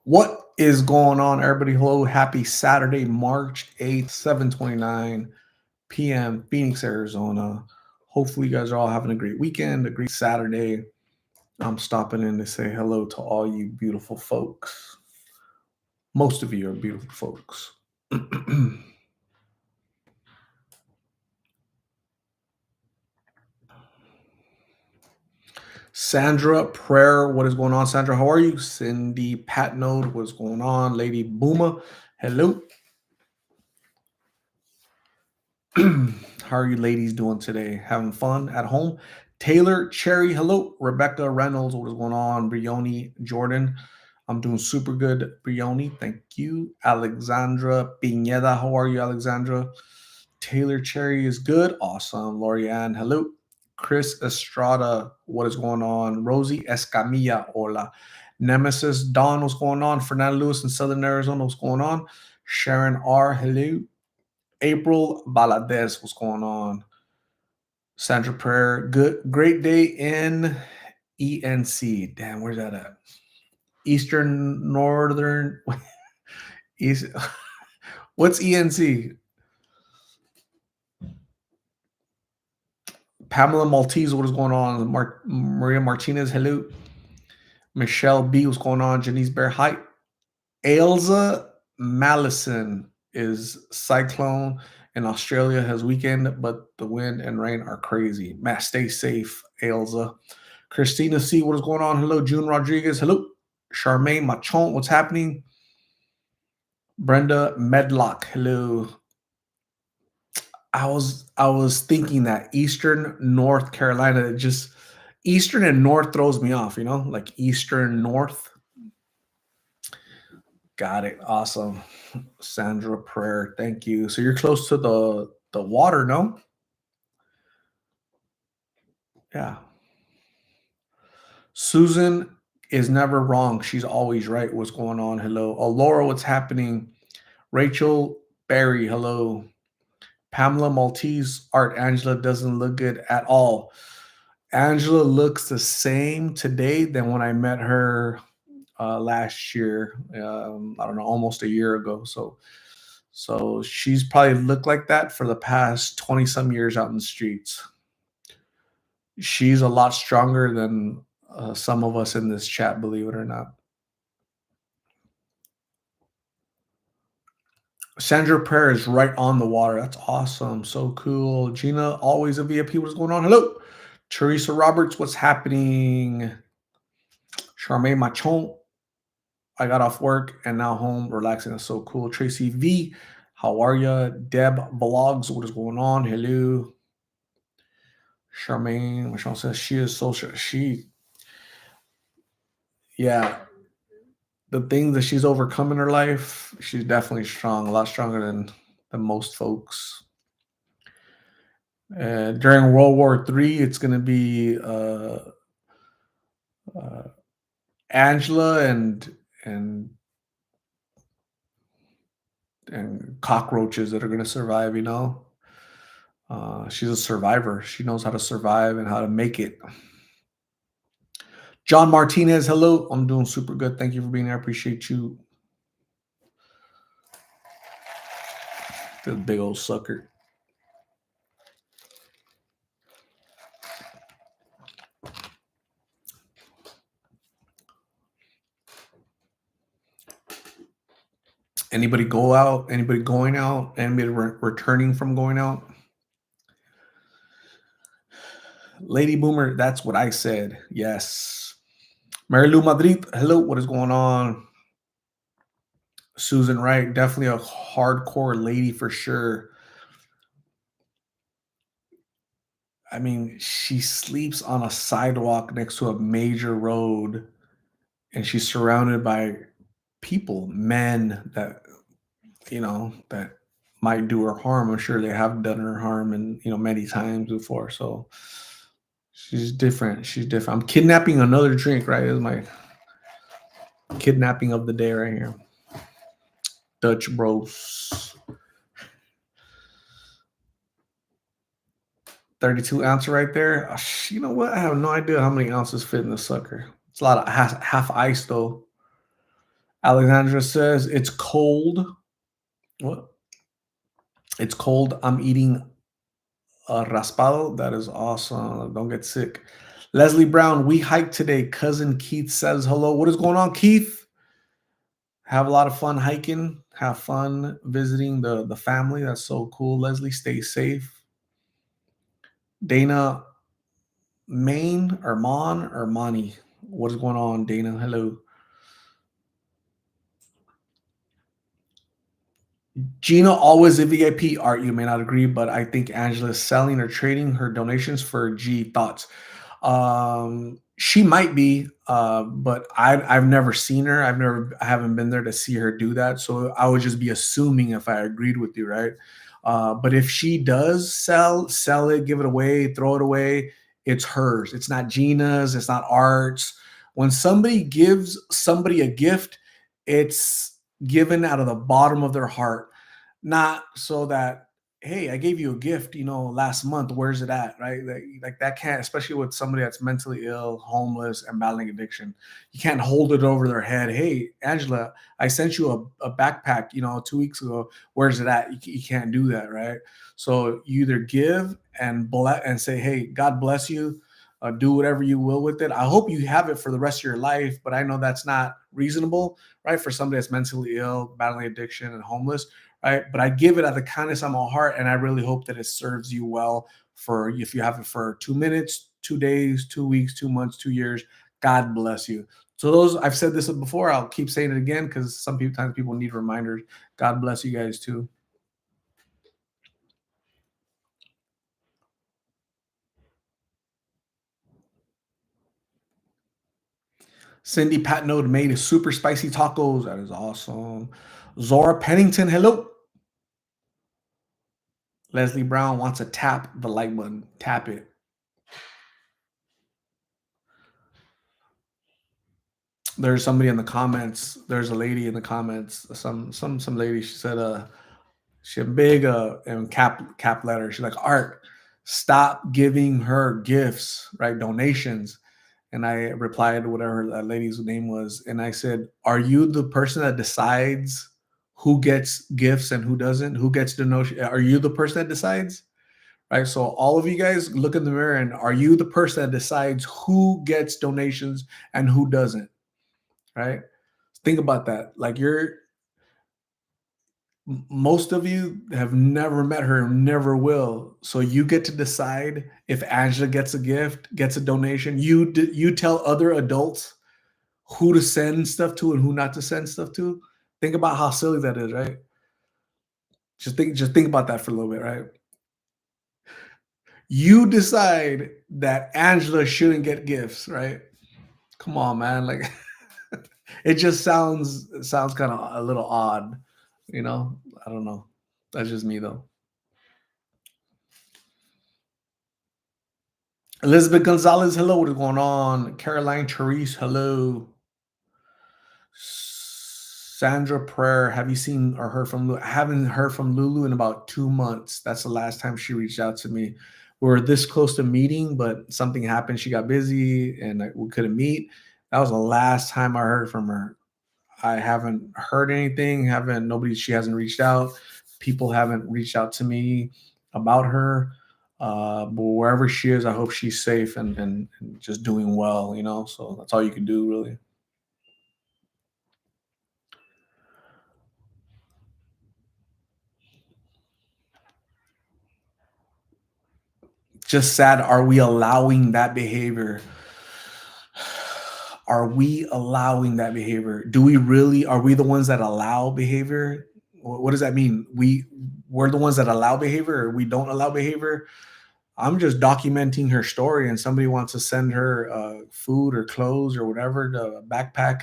What is going on, everybody? Hello, happy Saturday, March 8th, 7:29 p.m., Phoenix, Arizona. Hopefully, you guys are all having a great weekend, a great Saturday. I'm stopping in to say hello to all you beautiful folks. Most of you are beautiful folks. Sandra Prayer, what is going on, Sandra? How are you? Cindy Patnode, what's going on? Lady Booma, hello. How are you ladies doing today? Having fun at home? Taylor Cherry, hello. Rebecca Reynolds, what is going on? Brioni Jordan, I'm doing super good. Brioni, thank you. Alexandra Pineda, how are you, Alexandra? Taylor Cherry is good. Awesome. Lorianne, hello. Chris Estrada, what is going on? Rosie Escamilla, hola. Nemesis Don, what's going on? Fernando Lewis in Southern Arizona, what's going on? Sharon R, hello. April Valadez, what's going on? Sandra Prayer, good, great day in ENC. Damn, where's that at? Eastern Northern East. What's ENC? Pamela Maltese, what is going on? Maria Martinez, hello. Michelle B, what's going on? Janice Bear, hi. Ailsa Mallison is cyclone in Australia has weekend, but the wind and rain are crazy. Matt, stay safe, Ailsa. Christina C, what is going on? Hello, June Rodriguez. Hello, Charmaine Machon, what's happening? Brenda Medlock, hello. I was thinking that Eastern North Carolina, just Eastern and North throws me off, like Eastern North. Got it. Awesome. Sandra Prayer, thank you. So you're close to the water, no? Yeah. Susan is never wrong. She's always right. What's going on? Hello. Oh, Laura, what's happening? Rachel Barry, hello. Pamela Maltese, Art Angela doesn't look good at all. Angela looks the same today than when I met her last year. I don't know, almost a year ago. So she's probably looked like that for the past 20 some years out in the streets. She's a lot stronger than some of us in this chat, believe it or not. Sandra Prayer is right on the water. That's awesome. So cool. Gina, always a VIP. What's going on? Hello. Teresa Roberts, what's happening? Charmaine Machon, I got off work and now home relaxing. That's so cool. Tracy V, how are you? Deb Vlogs, what is going on? Hello. Charmaine Machon says she is social. Yeah, the things that she's overcome in her life, she's definitely strong, a lot stronger than most folks. During World War III, it's going to be uh, Angela and and cockroaches that are going to survive. She's a survivor. She knows how to survive and how to make it. John Martinez, hello. I'm doing super good. Thank you for being here. I appreciate you. The big old sucker. Anybody go out? Anybody going out? Anybody returning from going out? Lady Boomer, that's what I said. Yes. Mary Lou Madrid, hello. What is going on? Susan Wright, definitely a hardcore lady for sure. I mean, she sleeps on a sidewalk next to a major road and she's surrounded by people, men that might do her harm. I'm sure they have done her harm and many times before. So she's different. She's different. I'm kidnapping another drink, right? This is my kidnapping of the day right here. Dutch Bros. 32 ounce right there. You know what? I have no idea how many ounces fit in this sucker. It's a lot of half ice though. Alexandra says it's cold. What? It's cold. I'm eating a raspado. That is awesome. Don't get sick. Leslie Brown, we hiked today. Cousin Keith says hello. What is going on, Keith? Have a lot of fun hiking. Have fun visiting the family. That's so cool. Leslie, stay safe. Dana, Maine or Mon or Monty? What is going on, Dana? Hello. Gina, always a VIP. Art, you may not agree, but I think Angela is selling or trading her donations for G. Thoughts? She might be, but I've never seen her. I haven't been there to see her do that. So I would just be assuming if I agreed with you, right? But if she does sell it, give it away, throw it away, it's hers. It's not Gina's. It's not Art's. When somebody gives somebody a gift, it's given out of the bottom of their heart, not so that, hey, I gave you a gift, last month, where's it at, right? Like that can't, especially with somebody that's mentally ill, homeless, and battling addiction. You can't hold it over their head. Hey, Angela, I sent you a backpack, 2 weeks ago. Where's it at? You can't do that, right? So you either give and bless and say, hey, God bless you. Do whatever you will with it. I hope you have it for the rest of your life, but I know that's not reasonable, right? For somebody that's mentally ill, battling addiction, and homeless, right? But I give it out of the kindness of my heart, and I really hope that it serves you well for if you have it for 2 minutes, 2 days, 2 weeks, 2 months, 2 years. God bless you. So those I've said this before. I'll keep saying it again because sometimes people need reminders. God bless you guys too. Cindy Patnode made a super spicy tacos. That is awesome. Zora Pennington, hello. Leslie Brown wants to tap the like button. Tap it. There's somebody in the comments. There's a lady in the comments. Some lady. She said, she had big and cap letter. She's like, Art, stop giving her gifts, right? Donations. And I replied whatever that lady's name was, and I said, "Are you the person that decides who gets gifts and who doesn't? Who gets donation? Are you the person that decides?" Right. So all of you guys look in the mirror, and are you the person that decides who gets donations and who doesn't? Right. Think about that. Like most of you have never met her and never will. So you get to decide if Angela gets a gift, gets a donation. You tell other adults who to send stuff to and who not to send stuff to. Think about how silly that is, right? Just think about that for a little bit, right? You decide that Angela shouldn't get gifts, right? Come on, man. Like it just sounds kind of a little odd, you know? I don't know. That's just me though. Elizabeth Gonzalez, hello. What is going on? Caroline Therese, hello. Sandra Prayer, have you seen or heard from Lulu? I haven't heard from Lulu in about 2 months. That's the last time she reached out to me. We were this close to meeting, but something happened. She got busy and we couldn't meet. That was the last time I heard from her. I haven't heard anything. She hasn't reached out. People haven't reached out to me about her. But wherever she is, I hope she's safe and just doing well, So that's all you can do, really. Just sad. Are we allowing that behavior? Are we allowing that behavior? Do we really, are we the ones that allow behavior? What does that mean? We're the ones that allow behavior or we don't allow behavior? I'm just documenting her story and somebody wants to send her food or clothes or whatever, the backpack.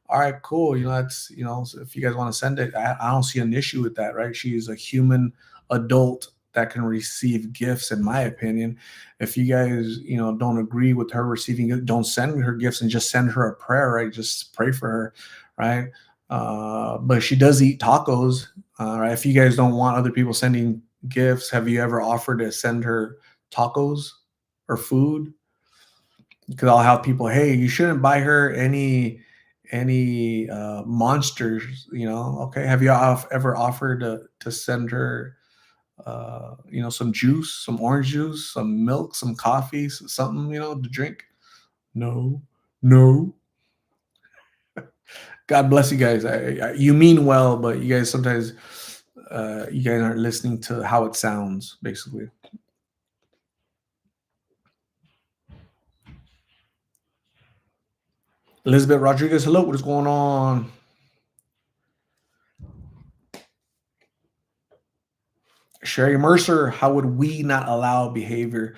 All right, cool. That's, so if you guys want to send it, I don't see an issue with that, right? She's a human adult that can receive gifts, in my opinion. If you guys, don't agree with her receiving it, don't send her gifts and just send her a prayer, right? Just pray for her, right? But she does eat tacos, right? If you guys don't want other people sending gifts, have you ever offered to send her tacos or food? Because I'll have people, hey, you shouldn't buy her any monsters, okay, have you ever offered to send her some juice, some orange juice, some milk, some coffee, something, to drink? No, no. God bless you guys. You mean well, but you guys sometimes you guys aren't listening to how it sounds, basically. Elizabeth Rodriguez, hello. What is going on? Sherry Mercer, how would we not allow behavior?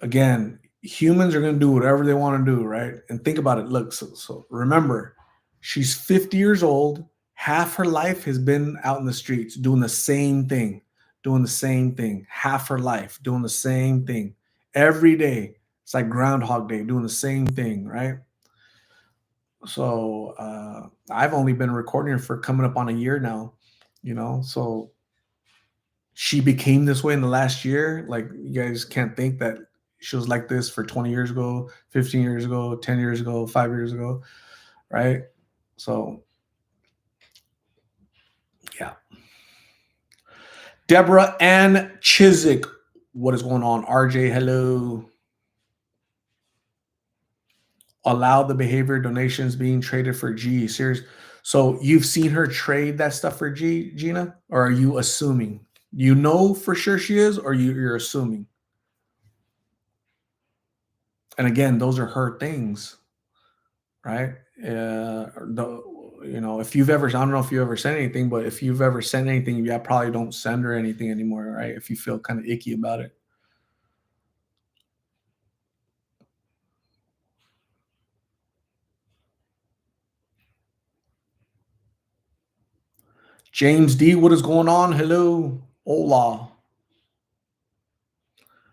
Again, humans are going to do whatever they want to do, right? And think about it. Look, so remember, she's 50 years old. Half her life has been out in the streets doing the same thing, doing the same thing. Half her life doing the same thing every day. It's like Groundhog Day, doing the same thing, right? So I've only been recording her for coming up on a year now, so she became this way in the last year. Like, you guys can't think that she was like this for 20 years ago, 15 years ago, 10 years ago, 5 years ago, right? So, yeah. Deborah Ann Chiswick, what is going on? RJ, hello. Allow the behavior donations being traded for G. Serious. So you've seen her trade that stuff for G, Gina? Or are you assuming? You know for sure she is, or you're assuming? And again, those are her things, right? If you've ever, I don't know if you ever sent anything, but if you've ever sent anything, you probably don't send her anything anymore, right? If you feel kind of icky about it. James D, what is going on? Hello. Hola.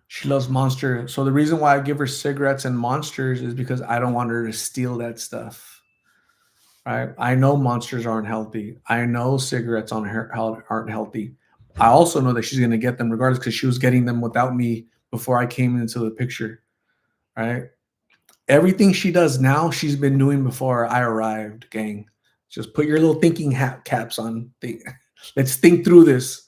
She loves Monster. So the reason why I give her cigarettes and Monsters is because I don't want her to steal that stuff. Right? I know Monsters aren't healthy. I know cigarettes aren't healthy. I also know that she's going to get them regardless because she was getting them without me before I came into the picture. Right? Everything she does now, she's been doing before I arrived, gang. Just put your little thinking hat caps on. Let's think through this.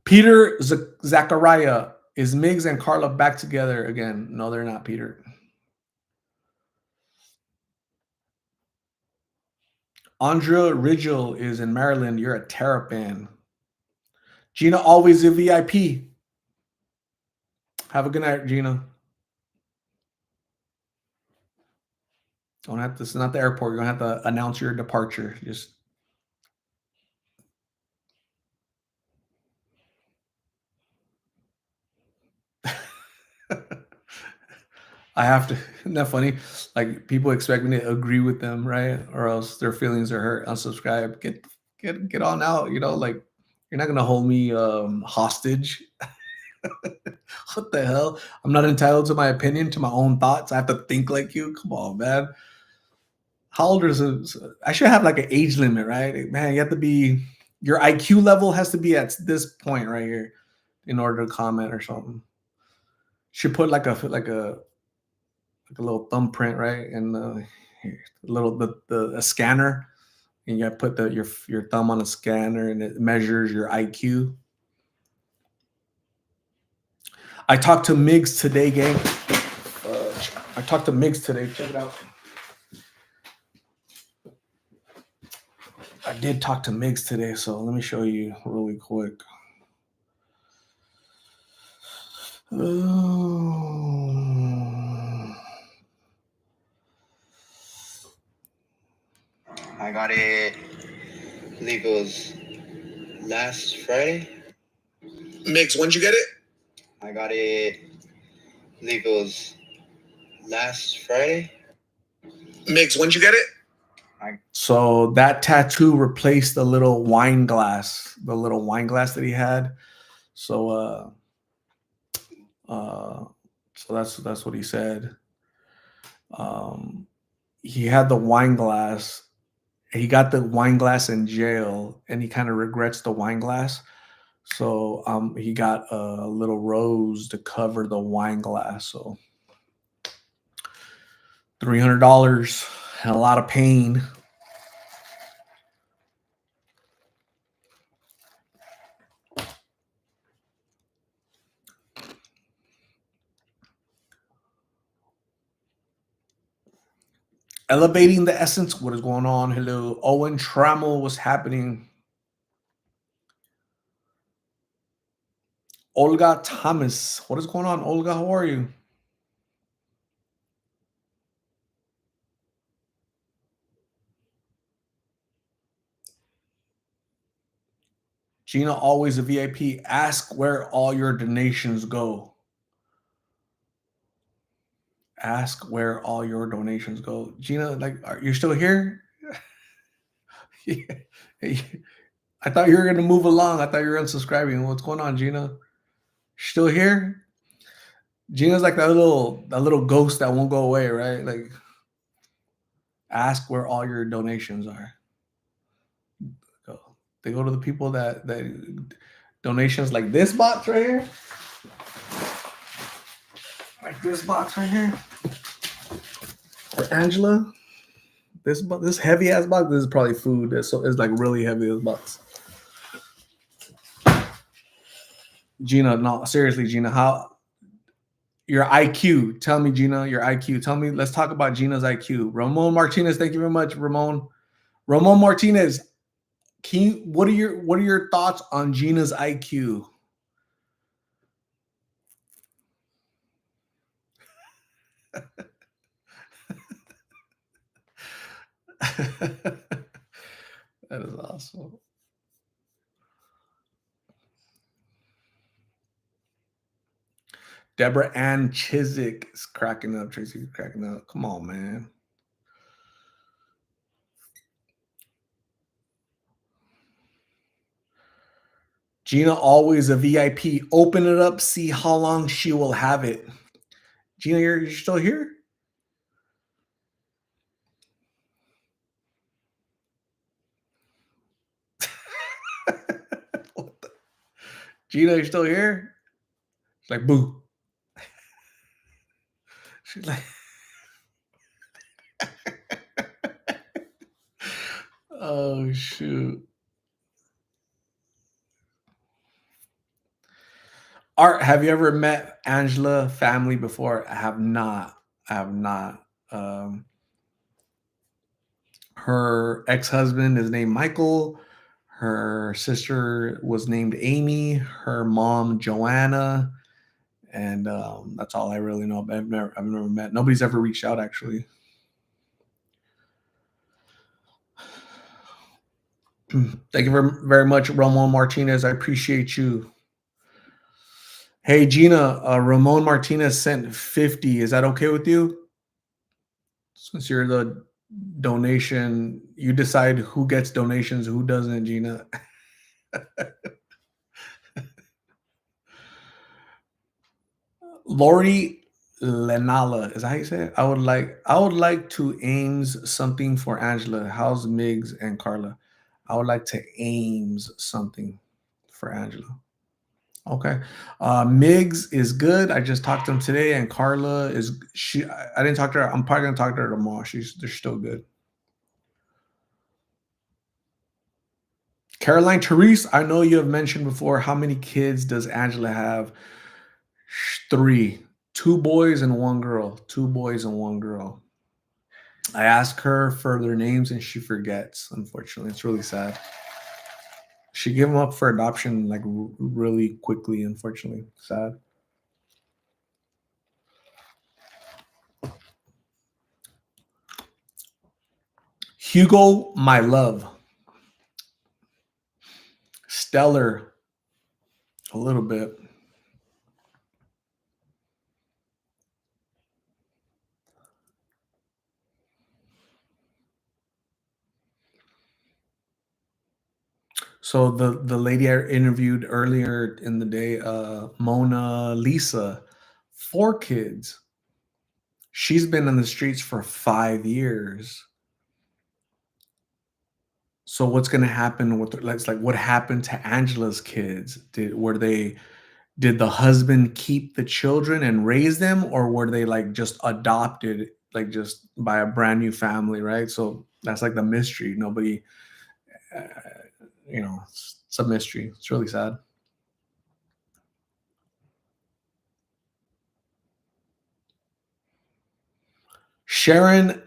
Peter Zachariah, is Migs and Carla back together again? No, they're not, Peter. Andrea Rigel is in Maryland. You're a Terrapin. Gina, always a VIP. Have a good night, Gina. Don't have to. This is not the airport. You're gonna have to announce your departure. Just. I have to. Isn't that funny? Like, people expect me to agree with them, right? Or else their feelings are hurt. Unsubscribe. Get on out. Like, you're not gonna hold me hostage. What the hell? I'm not entitled to my opinion, to my own thoughts. I have to think like you. Come on, man. How old is it? I should have like an age limit, right? Man, you have to be, your IQ level has to be at this point right here in order to comment or something. Should put like a little thumbprint, right? And a scanner, and you put your thumb on a scanner, and it measures your IQ. I talked to Migs today, gang. I talked to Migs today. Check it out. I did talk to Migs today, so let me show you really quick. I got it. I believe it was last Friday. Migs, when'd you get it? I got it. I believe it was last Friday. Migs, when'd you get it? So that tattoo replaced the little wine glass that he had. So so that's what he said. He had the wine glass. He got the wine glass in jail, and he kind of regrets the wine glass. So he got a little rose to cover the wine glass. So $300 and a lot of pain. Elevating the essence. What is going on? Hello, Owen Trammell. What's happening? Olga Thomas. What is going on, Olga? How are you? Gina, always a VIP. Ask where all your donations go. Ask where all your donations go. Gina, like, are you still here? I thought you were gonna move along. I thought you were unsubscribing. What's going on, Gina? Still here? Gina's like that little ghost that won't go away, right? Like, ask where all your donations are. They go to the people that donations like this box right here, like this box right here for Angela. This heavy ass box. This is probably food. It's like really heavy. This box. Gina, no, seriously, Gina, how your IQ? Tell me, Gina, your IQ. Tell me. Let's talk about Gina's IQ. Ramon Martinez, thank you very much, Ramon. Ramon Martinez, what are your thoughts on Gina's IQ? That is awesome. Deborah Ann Chiswick is cracking up. Tracy's cracking up. Come on, man. Gina, always a VIP. Open it up, see how long she will have it. Gina, you're still here? Gina, you're still here? She's like, boo. She's like, oh, shoot. Art, have you ever met Angela family before? I have not. I have not. Her ex-husband is named Michael. Her sister was named Amy. Her mom, Joanna. And that's all I really know. I've never met. Nobody's ever reached out, actually. Thank you very, very much, Ramon Martinez. I appreciate you. Hey, Gina, Ramon Martinez sent 50. Is that okay with you? Since you're the donation, you decide who gets donations, who doesn't, Gina. Lori Lenala, is that how you say it? I would like to aims something for Angela. How's Migs and Carla? I would like to aims something for Angela. Okay. Migs is good. I just talked to him today, and Carla is I didn't talk to her. I'm probably gonna talk to her tomorrow. They're still good. Caroline Therese, I know you have mentioned before. How many kids does Angela have? 3. 2 boys and 1 girl. 2 boys and 1 girl. I ask her for their names and she forgets. Unfortunately, it's really sad. She gave them up for adoption like really quickly. Unfortunately, sad. Hugo, my love. Stellar, a little bit. So the lady I interviewed earlier in the day, Mona Lisa, 4 kids. She's been in the streets for 5 years. So what's gonna happen with like what happened to Angela's kids? Did the husband keep the children and raise them, or were they like just adopted, like just by a brand new family, right? So that's like the mystery. Nobody, uh, it's a mystery. It's really sad. Sharon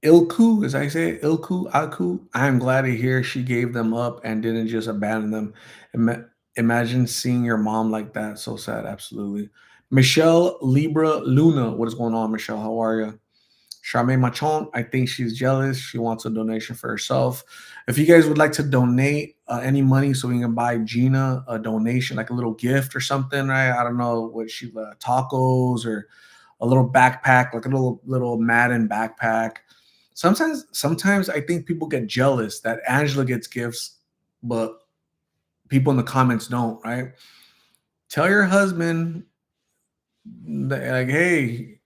Ilku, as I say, Ilku, Aku. I'm glad to hear she gave them up and didn't just abandon them. Ima- Imagine seeing your mom like that. So sad. Absolutely. Michelle Libra Luna. What is going on, Michelle? How are you? Charmaine Machon, I think she's jealous. She wants a donation for herself. If you guys would like to donate any money so we can buy Gina a donation, like a little gift or something, right? I don't know what she tacos or a little backpack, like a little Madden backpack. Sometimes I think people get jealous that Angela gets gifts, but people in the comments don't, right? Tell your husband like, hey,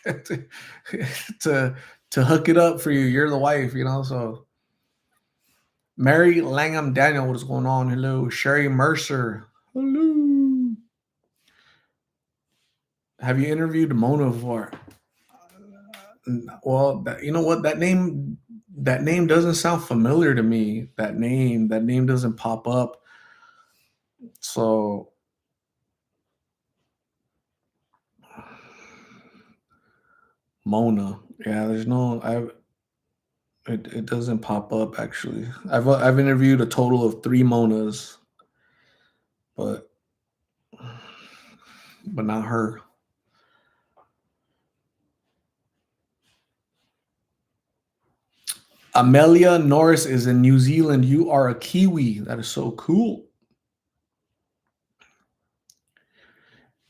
to to to hook it up for you. You're the wife, you know. So Mary Langham Daniel, what is going on? Hello, Sherry Mercer. Hello. Have you interviewed Mona before? Well, you know what? That name doesn't sound familiar to me. That name doesn't pop up. So Mona, yeah. There's no. It doesn't pop up actually. I've interviewed a total of 3 Monas, but not her. Amelia Norris is in New Zealand. You are a Kiwi. That is so cool.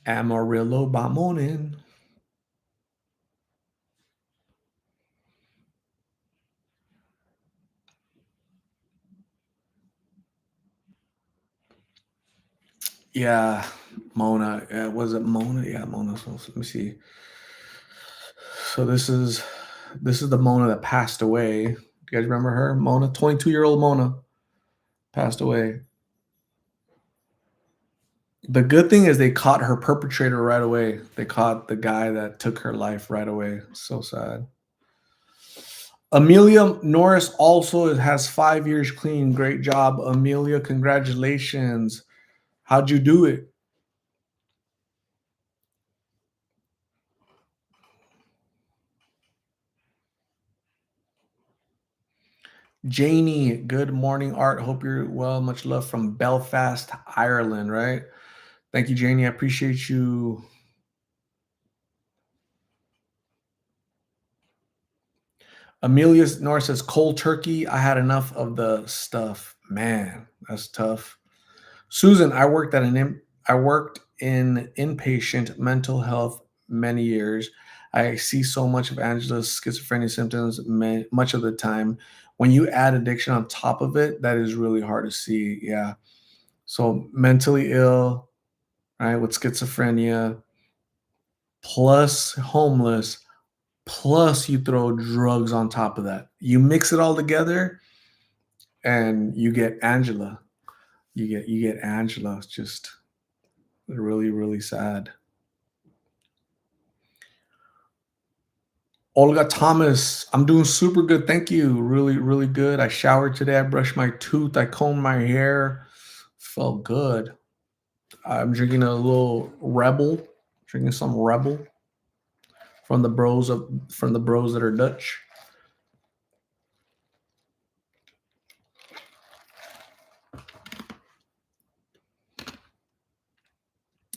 Amarillo by morning. Yeah, Mona. Was it Mona? Yeah, Mona. So let me see. So this is the Mona that passed away. You guys remember her? Mona, 22-year-old Mona passed away. The good thing is they caught her perpetrator right away. They caught the guy that took her life right away. So sad. Amelia Norris also has 5 years clean. Great job, Amelia. Congratulations. How'd you do it? Janie, good morning, Art. Hope you're well. Much love from Belfast, Ireland, right? Thank you, Janie. I appreciate you. Amelia Norris says cold turkey. I had enough of the stuff. Man, that's tough. Susan, I worked in inpatient mental health many years. I see so much of Angela's schizophrenia symptoms much of the time. When you add addiction on top of it, that is really hard to see. Yeah. So mentally ill, right, with schizophrenia, plus homeless, plus you throw drugs on top of that. You mix it all together and you get Angela. You get Angela. It's just really, really sad. Olga Thomas, I'm doing super good. Thank you. Really, really good. I showered today. I brushed my tooth. I combed my hair. Felt good. I'm drinking a little Rebel, drinking some Rebel from the bros that are Dutch.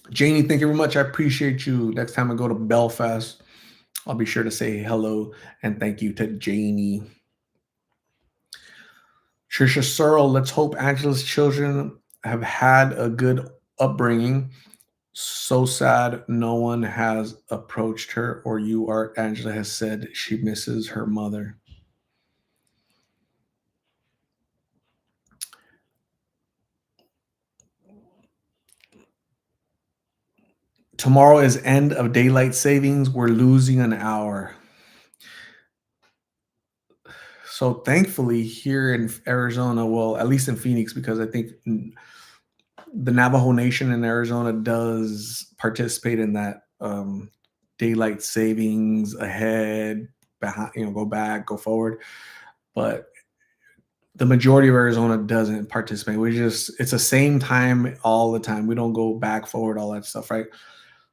Janie, thank you very much. I appreciate you. Next time I go to Belfast, I'll be sure to say hello and thank you to Janie. Trisha Searle, let's hope Angela's children have had a good upbringing. So sad no one has approached her, or you are. Angela has said she misses her mother. Tomorrow is end of daylight savings. We're losing an hour. So thankfully here in Arizona, well, at least in Phoenix, because I think the Navajo Nation in Arizona does participate in that daylight savings ahead, behind, go back, go forward. But the majority of Arizona doesn't participate. It's the same time all the time. We don't go back, forward, all that stuff, right?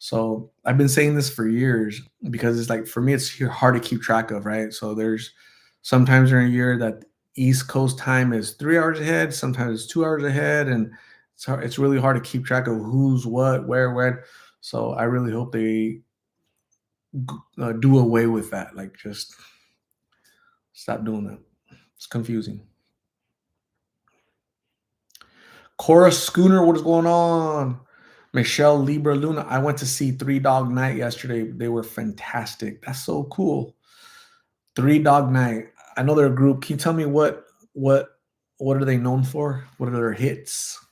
So I've been saying this for years because it's like for me, it's hard to keep track of, right? So there's sometimes during a year that East Coast time is 3 hours ahead, sometimes it's 2 hours ahead, and it's really hard to keep track of who's what, where, when. So I really hope they do away with that. Like just stop doing that. It's confusing. Cora Schooner, what is going on? Michelle Libra Luna. I went to see Three Dog Night yesterday. They were fantastic. That's so cool. Three Dog Night. I know they're a group. Can you tell me what what are they known for? What are their hits?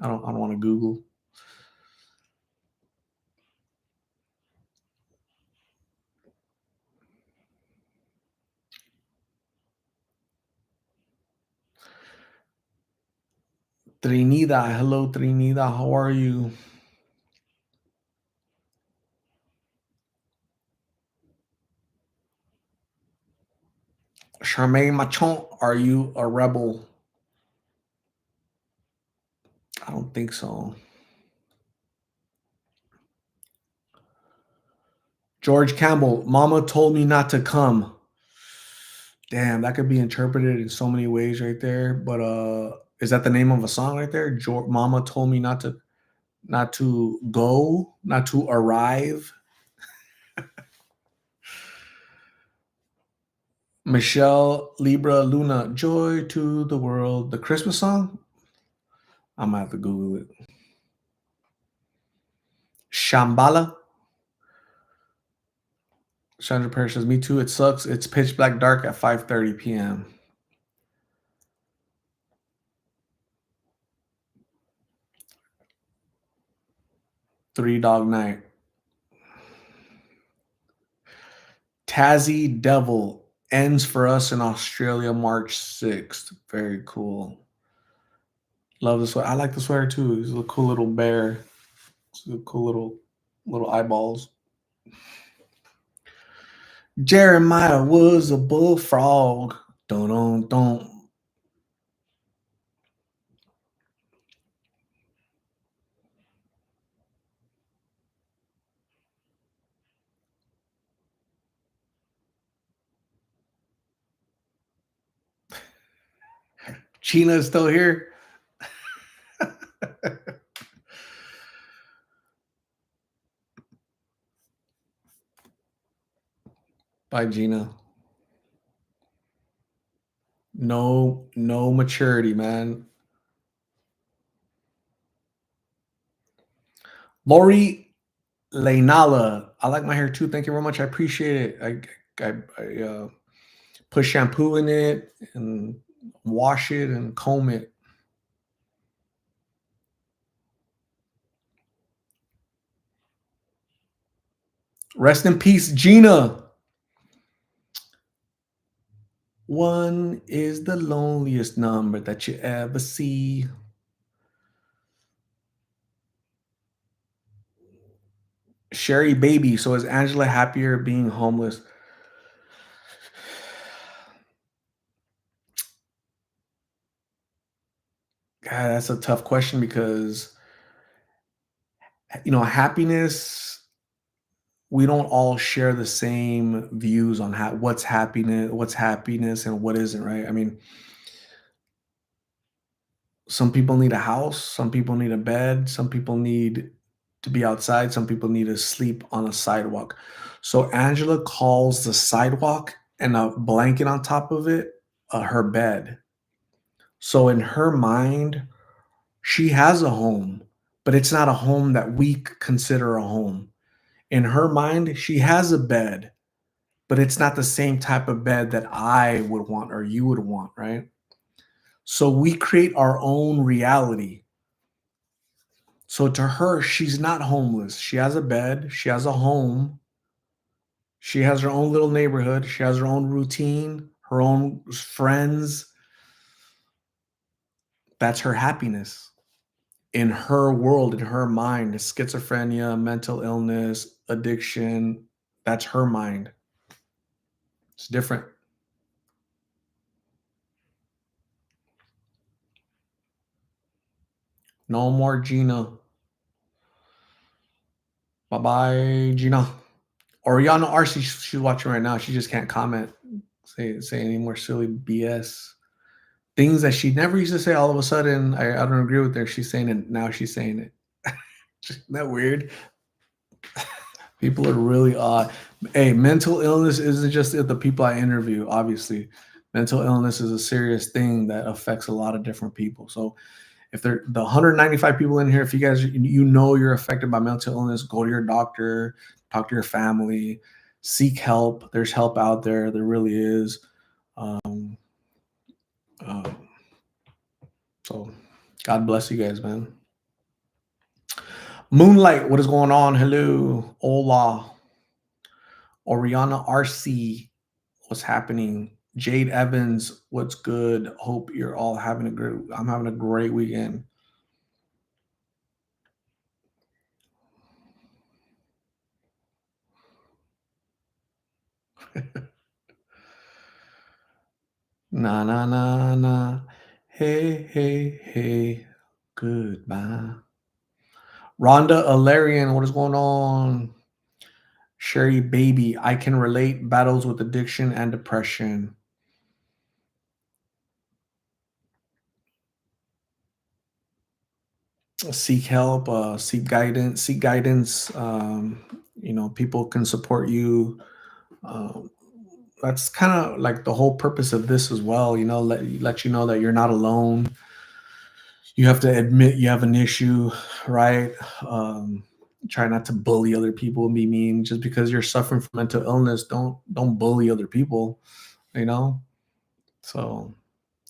I don't want to Google. Trinida. Hello, Trinida. How are you? Charmaine Machon, are you a rebel? I don't think so. George Campbell, Mama told me not to come. Damn, that could be interpreted in so many ways right there. But is that the name of a song right there? Mama told me not to go, not to arrive. Michelle Libra Luna, Joy to the World. The Christmas song? I'm gonna have to Google it. Shambhala. Chandra Parrish says, "Me too. It sucks. It's pitch black dark at 5:30 p.m." Three Dog Night. Tassie Devil ends for us in Australia March 6th. Very cool. Love the sweater. I like the sweater too. He's a cool little bear. It's a cool little eyeballs. Jeremiah was a bullfrog. Don't. Gina is still here. Bye, Gina. No maturity, man. Lori Lainala. I like my hair too. Thank you very much. I appreciate it. I put shampoo in it and wash it and comb it. Rest in peace, Gina. One is the loneliest number that you ever see. Sherry Baby. So is Angela happier being homeless? God, that's a tough question because happiness, we don't all share the same views on what's happiness and what isn't, right? I mean, some people need a house, some people need a bed, some people need to be outside, some people need to sleep on a sidewalk. So Angela calls the sidewalk and a blanket on top of it her bed. So in her mind, she has a home, but it's not a home that we consider a home. In her mind, she has a bed, but it's not the same type of bed that I would want or you would want, right? So we create our own reality. So to her, she's not homeless. She has a bed, she has a home, she has her own little neighborhood, she has her own routine, her own friends. That's her happiness in her world, in her mind. Schizophrenia, mental illness, addiction. That's her mind. It's different. No more Gina. Bye bye, Gina. Oriana RC, she's watching right now. She just can't comment, say any more silly BS. Things that she never used to say, all of a sudden, I don't agree with her. She's saying it now. She's saying it. Isn't that weird? People are really odd. Hey, mental illness isn't just the people I interview. Obviously, mental illness is a serious thing that affects a lot of different people. So if they're the 195 people in here, if you guys know you're affected by mental illness, go to your doctor, talk to your family, seek help. There's help out there. There really is. Um, so God bless you guys, man. Moonlight, what is going on? Hello, Ola, Oriana RC, what's happening? Jade Evans, what's good? Hope you're all having a great. I'm having a great weekend. Na na na na. Hey, hey, hey. Goodbye. Rhonda Alarian, what is going on? Sherry Baby, I can relate. Battles with addiction and depression. Seek help, seek guidance. Seek guidance. People can support you. Um, that's kind of like the whole purpose of this as well. Let you know that you're not alone. You have to admit you have an issue, right? Try not to bully other people and be mean. Just because you're suffering from mental illness, don't bully other people. You know. So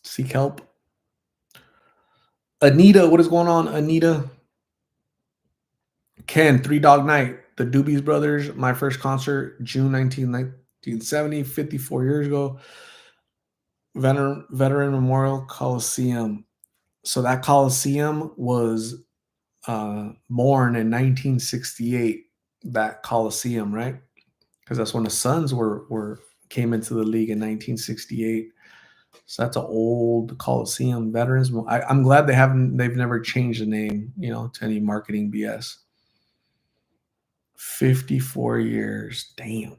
seek help. Anita, what is going on, Anita? Ken, Three Dog Night, the Doobies Brothers, my first concert, June 1970, 54 years ago. Veteran Memorial Coliseum. So that Coliseum was born in 1968. That Coliseum, right? Because that's when the Suns were came into the league in 1968. So that's an old Coliseum. Veterans. I'm glad they've never changed the name, to any marketing BS. 54 years. Damn.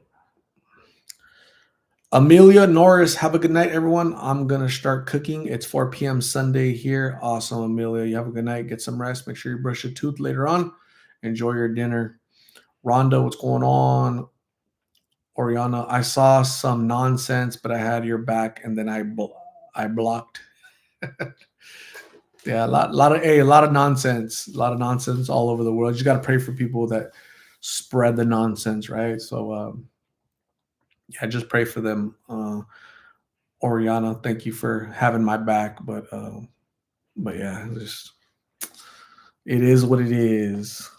Amelia Norris, have a good night, everyone. I'm going to start cooking. It's 4 p.m. Sunday here. Awesome, Amelia. You have a good night. Get some rest. Make sure you brush your tooth later on. Enjoy your dinner. Rhonda, what's going on? Oriana, I saw some nonsense, but I had your back, and then I blocked. Yeah, a lot of nonsense all over the world. You got to pray for people that spread the nonsense, right? So, yeah, just pray for them. Oriana, thank you for having my back, but yeah, it is what it is.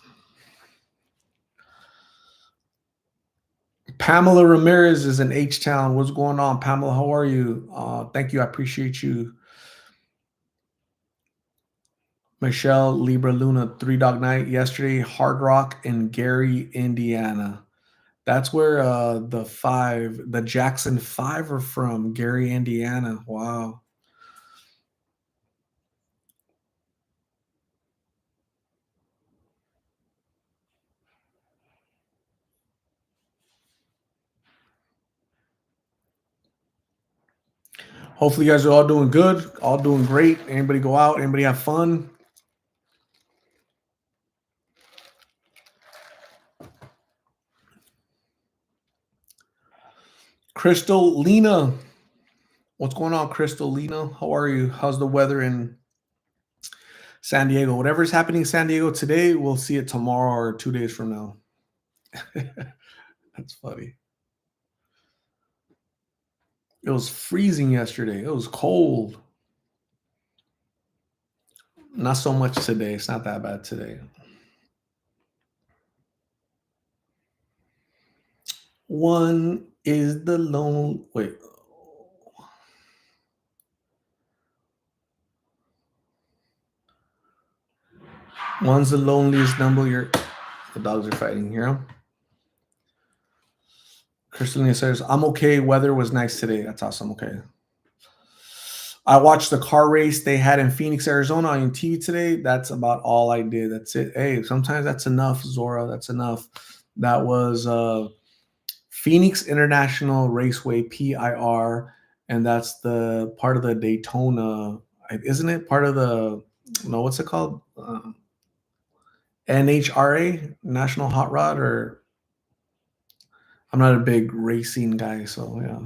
Pamela Ramirez is in H Town. What's going on, Pamela? How are you? Thank you. I appreciate you. Michelle Libra Luna, Three Dog Night yesterday, Hard Rock in Gary, Indiana. That's where the Jackson Five are from, Gary, Indiana. Wow. Hopefully, you guys are all doing good, all doing great. Anybody go out? Anybody have fun? Crystal Lena, what's going on, Crystal Lena? How are you? How's the weather in San Diego? Whatever's happening in San Diego today, we'll see it tomorrow or 2 days from now. That's funny. It was freezing yesterday. It was cold. Not so much today. It's not that bad today. One is the lone. Wait. One's the loneliest number. The dogs are fighting here. Kristalina says, I'm okay. Weather was nice today. That's awesome. Okay. I watched the car race they had in Phoenix, Arizona on TV today. That's about all I did. That's it. Hey, sometimes that's enough, Zora. That's enough. That was Phoenix International Raceway, PIR, and that's the part of the Daytona, isn't it? Part of the, no, what's it called? NHRA, National Hot Rod, or I'm not a big racing guy, so yeah.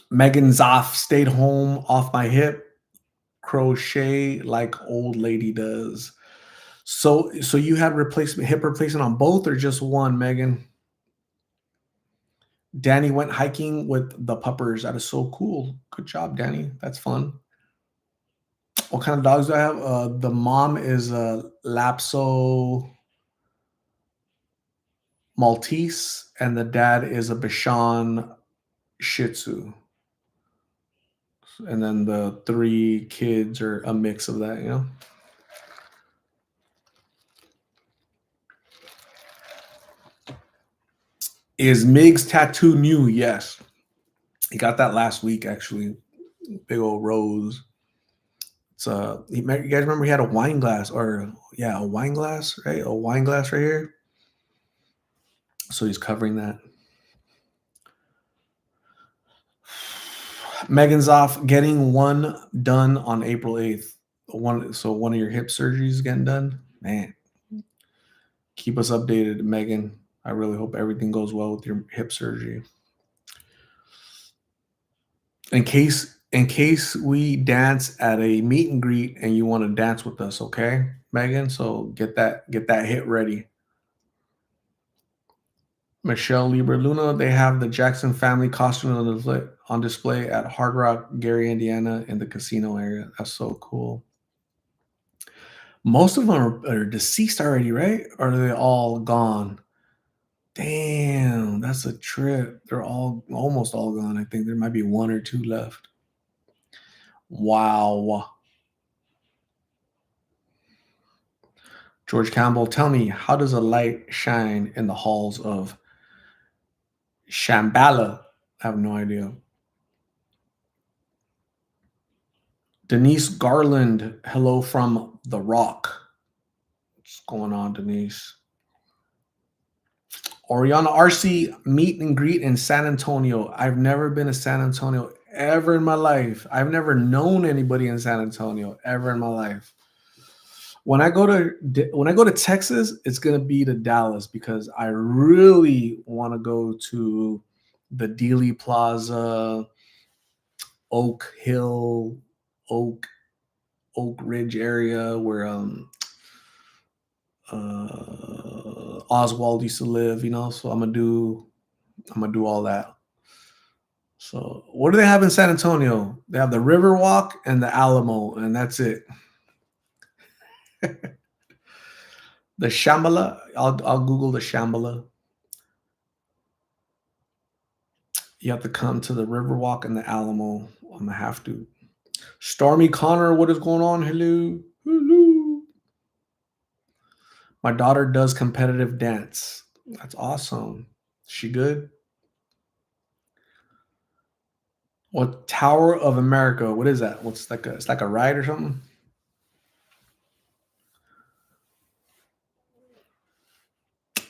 Megan Zoff stayed home off my hip, crochet like old lady does. So you had hip replacement on both or just one, Megan? Danny went hiking with the puppers. That is so cool. Good job, Danny. That's fun. What kind of dogs do I have? The mom is a Lapso Maltese, and the dad is a Bichon Shih Tzu. And then the 3 kids are a mix of that, you know? Is Migs tattoo new? Yes. He got that last week, actually. Big old rose. It's you guys remember he had a wine glass, or yeah, a wine glass, right? A wine glass right here. So he's covering that. Megan's off getting one done on April 8th. One of your hip surgeries getting done. Man, keep us updated, Megan. I really hope everything goes well with your hip surgery. In case we dance at a meet and greet and you want to dance with us, okay, Megan? So get that hit ready. Michelle Lieber Luna, they have the Jackson family costume on display at Hard Rock, Gary, Indiana, in the casino area. That's so cool. Most of them are deceased already, right? Or are they all gone? Damn, that's a trip. They're almost all gone. I think there might be 1 or 2 left. Wow. George Campbell, tell me, how does a light shine in the halls of Shambhala? I have no idea. Denise Garland, hello from The Rock. What's going on, Denise? Oriana RC, meet and greet in San Antonio. I've never been to San Antonio ever in my life. I've never known anybody in San Antonio ever in my life. When I go to Texas, it's gonna be to Dallas because I really want to go to the Dealey Plaza, Oak Hill, Oak Ridge area where Oswald used to live, you know. So I'm gonna do all that. So what do they have in San Antonio? They have the Riverwalk and the Alamo, and that's it. The Shambhala. I'll Google the Shambhala. You have to come to the Riverwalk and the Alamo. I'm gonna have to. Stormy Connor, what is going on? Hello. Hello. My daughter does competitive dance. That's awesome. She good? What Tower of America? What is that? It's like a ride or something?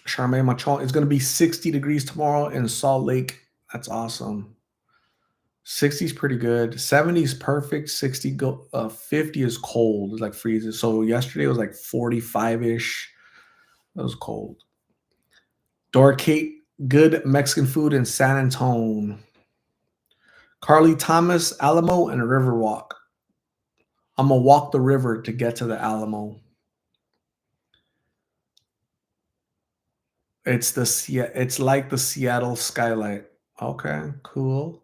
Charmaine Machon. It's gonna be 60 degrees tomorrow in Salt Lake. That's awesome. 60 is pretty good. 70 is perfect. 50 is cold. It's like freezing. So yesterday was like 45-ish. That was cold. Dora Kate, good Mexican food in San Antone. Carly Thomas, Alamo, and Riverwalk. I'm gonna walk the river to get to the Alamo. It's like the Seattle skylight. Okay, cool.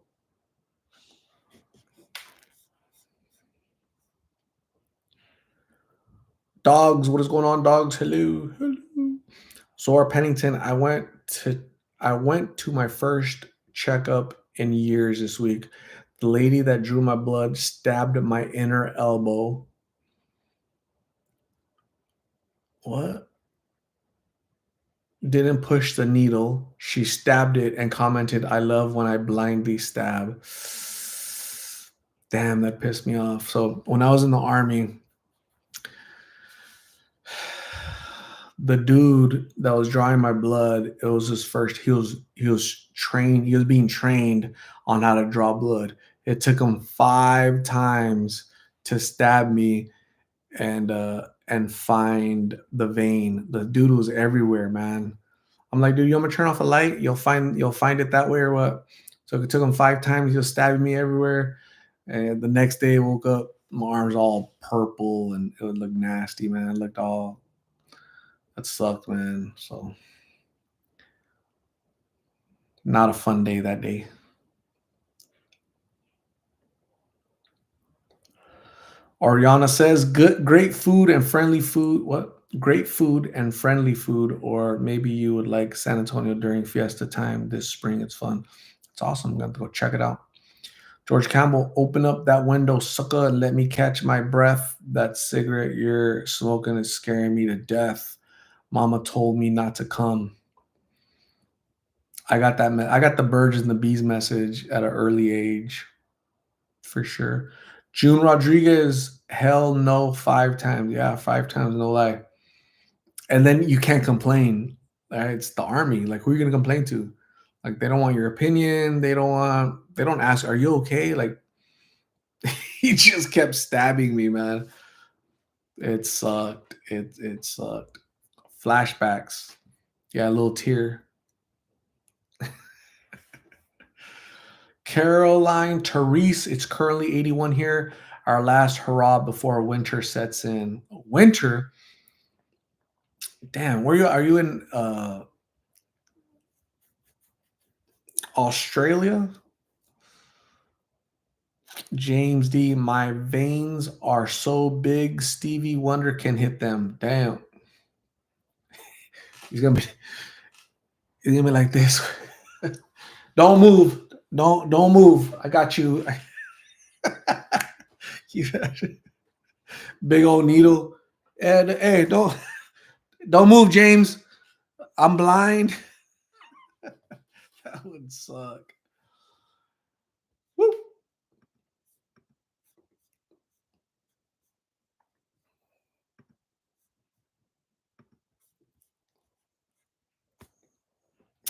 Dogs, what is going on, dogs? Hello. Hello. Zora Pennington, I went to my first checkup in years this week. The lady that drew my blood stabbed my inner elbow. What? Didn't push the needle. She stabbed it and commented, I love when I blindly stab. Damn, that pissed me off. So when I was in the army, the dude that was drawing my blood, it was his first, he was being trained on how to draw blood. It took him 5 times to stab me and find the vein. The dude was everywhere, man. I'm like, dude, you want me to turn off a light? You'll find it that way or what? So it took him 5 times. He was stabbing me everywhere. And the next day, I woke up, my arms all purple, and it would look nasty, man. It looked all that sucked, man. So not a fun day that day. Oriana says, good, great food and friendly food. What? Great food and friendly food, or maybe you would like San Antonio during fiesta time this spring. It's fun. It's awesome. I'm gonna go check it out. George Campbell, open up that window, sucker, and let me catch my breath. That cigarette you're smoking is scaring me to death. Mama told me not to come. I got that. I got the birds and the bees message at an early age, for sure. June Rodriguez, hell no, 5 times. Yeah, 5 times, no lie. And then you can't complain. Right? It's the army. Like, who are you gonna complain to? Like, they don't want your opinion. They don't want. They don't ask, "Are you okay?" Like, he just kept stabbing me, man. It sucked. It sucked. Flashbacks. Yeah, a little tear. Caroline Therese, it's currently 81 here. Our last hurrah before winter sets in. Winter? Damn, where you are you in Australia? James D, my veins are so big Stevie Wonder can hit them. Damn. He's gonna be he's gonna be like this. Don't move. Don't move. I got you. Big old needle. And hey, don't move, James. I'm blind. That would suck. Woo.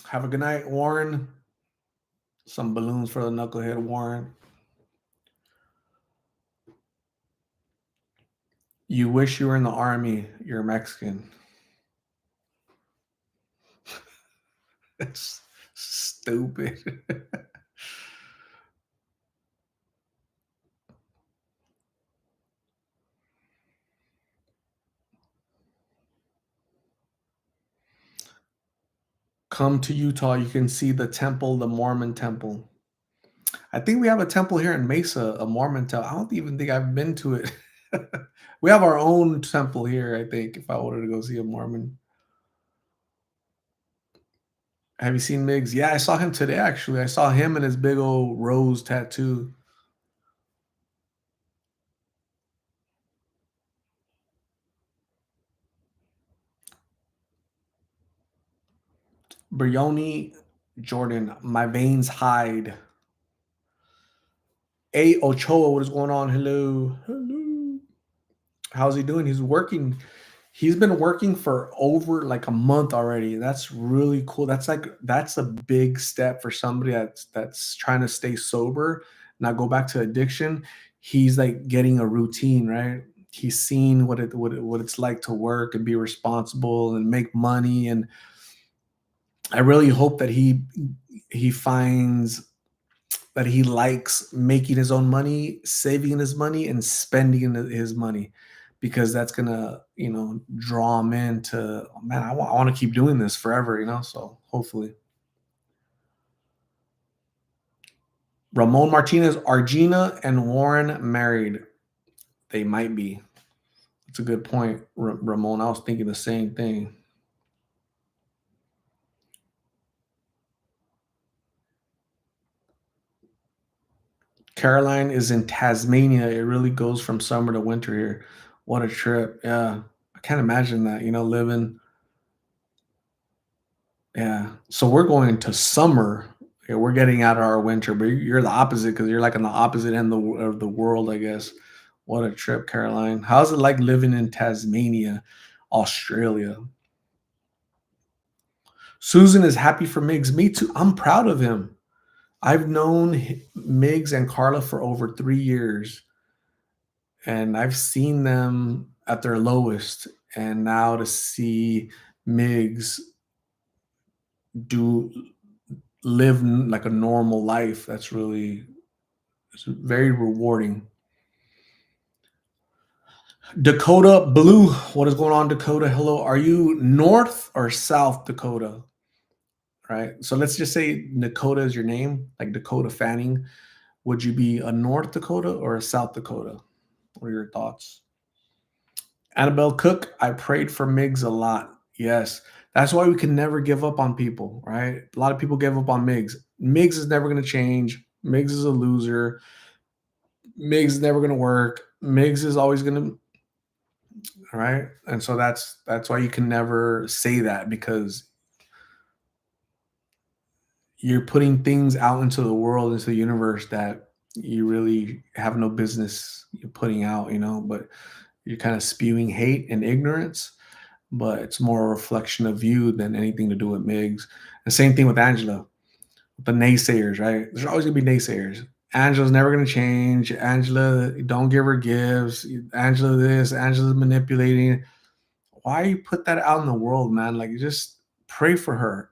Have a good night, Warren. Some balloons for the knucklehead, Warren. You wish you were in the army. You're Mexican. It's stupid. Come to Utah. You can see the temple, the Mormon temple. I think we have a temple here in Mesa, a Mormon temple. I don't even think I've been to it. We have our own temple here, I think, if I wanted to go see a Mormon. Have you seen Migs? Yeah, I saw him today, actually. I saw him and his big old rose tattoo. Brioni Jordan, my veins hide. A Ochoa, what is going on? Hello. Hello. How's he doing? He's working. He's been working for over like a month already. That's really cool. That's a big step for somebody that's trying to stay sober, not go back to addiction. He's like getting a routine, right? He's seen what it's like to work and be responsible and make money. And I really hope that he finds that he likes making his own money, saving his money, and spending his money, because that's gonna, draw him into, oh, man, I want to keep doing this forever, So hopefully, Ramon Martinez, Argina and Warren married. They might be. That's a good point, Ramon. I was thinking the same thing. Caroline is in Tasmania. It really goes from summer to winter here. What a trip. Yeah. I can't imagine that, living. Yeah. So we're going to summer. Yeah, we're getting out of our winter, but you're the opposite because you're like on the opposite end of the world, I guess. What a trip, Caroline. How's it like living in Tasmania, Australia? Susan is happy for Migs. Me too. I'm proud of him. I've known Migs and Carla for over 3 years, and I've seen them at their lowest. And now to see Migs do live like a normal life, that's really, it's very rewarding. Dakota Blue, what is going on, Dakota? Hello, are you North or South Dakota? Right. So let's just say Dakota is your name, like Dakota Fanning. Would you be a North Dakota or a South Dakota? What are your thoughts? Annabelle Cook, I prayed for Migs a lot. Yes. That's why we can never give up on people, right? A lot of people give up on Migs. Migs is never going to change. Migs is a loser. Migs is never going to work. Migs is always going to, right? And so that's why you can never say that, because you're putting things out into the world, into the universe, that you really have no business putting out, but you're kind of spewing hate and ignorance, but it's more a reflection of you than anything to do with Migs. The same thing with Angela, the naysayers, right? There's always gonna be naysayers. Angela's never gonna change. Angela, don't give her gifts. Angela this, Angela's manipulating. Why you put that out in the world, man? Like, just pray for her,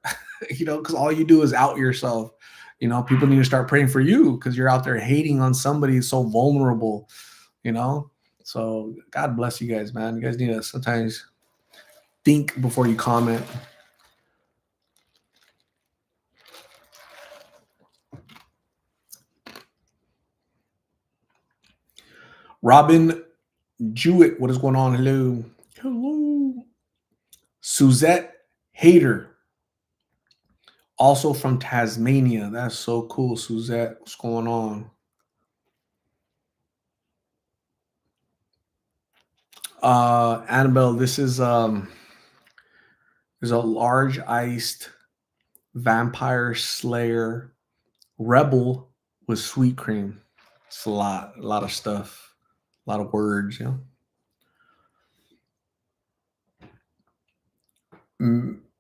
because all you do is out yourself. People need to start praying for you because you're out there hating on somebody so vulnerable, you know? So God bless you guys, man. You guys need to sometimes think before you comment. Robin Jewett, what is going on? Hello. Hello. Suzette Hater, also from Tasmania. That's so cool, Suzette. What's going on? Annabelle, this is there's a large iced vampire slayer rebel with sweet cream. It's a lot of stuff, a lot of words,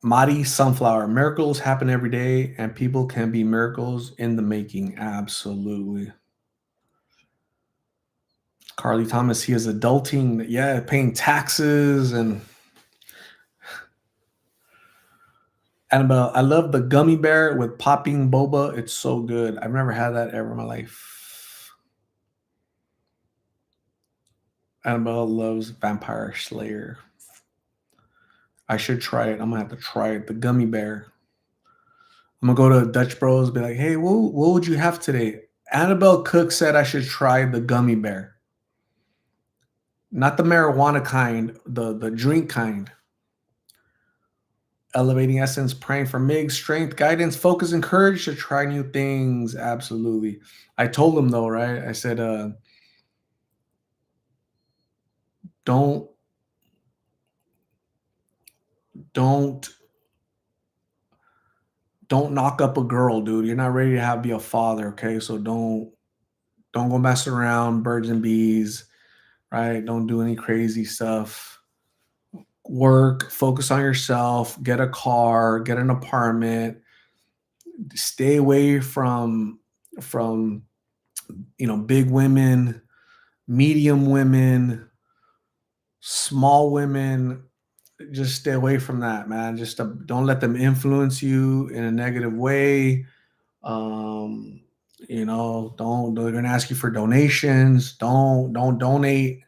Madi Sunflower, miracles happen every day, and people can be miracles in the making. Absolutely. Carly Thomas, he is adulting, yeah, paying taxes. And Annabelle, I love the gummy bear with popping boba. It's so good. I've never had that ever in my life. Annabelle loves Vampire Slayer. I should try it. I'm gonna have to try it. The gummy bear. I'm gonna go to Dutch Bros, be like, hey, what would you have today? Annabelle Cook said I should try the gummy bear. Not the marijuana kind, the drink kind. Elevating essence, praying for Migs, strength, guidance, focus, and courage to try new things. Absolutely. I told him though, right? I said, don't don't don't knock up a girl, dude. You're not ready to be a father, okay? So don't go messing around, birds and bees, right? Don't do any crazy stuff. Work, focus on yourself, get a car, get an apartment, stay away from big women, medium women, small women. Just stay away from that, man. Just don't let them influence you in a negative way. um don't, they're gonna ask you for donations. Don't donate.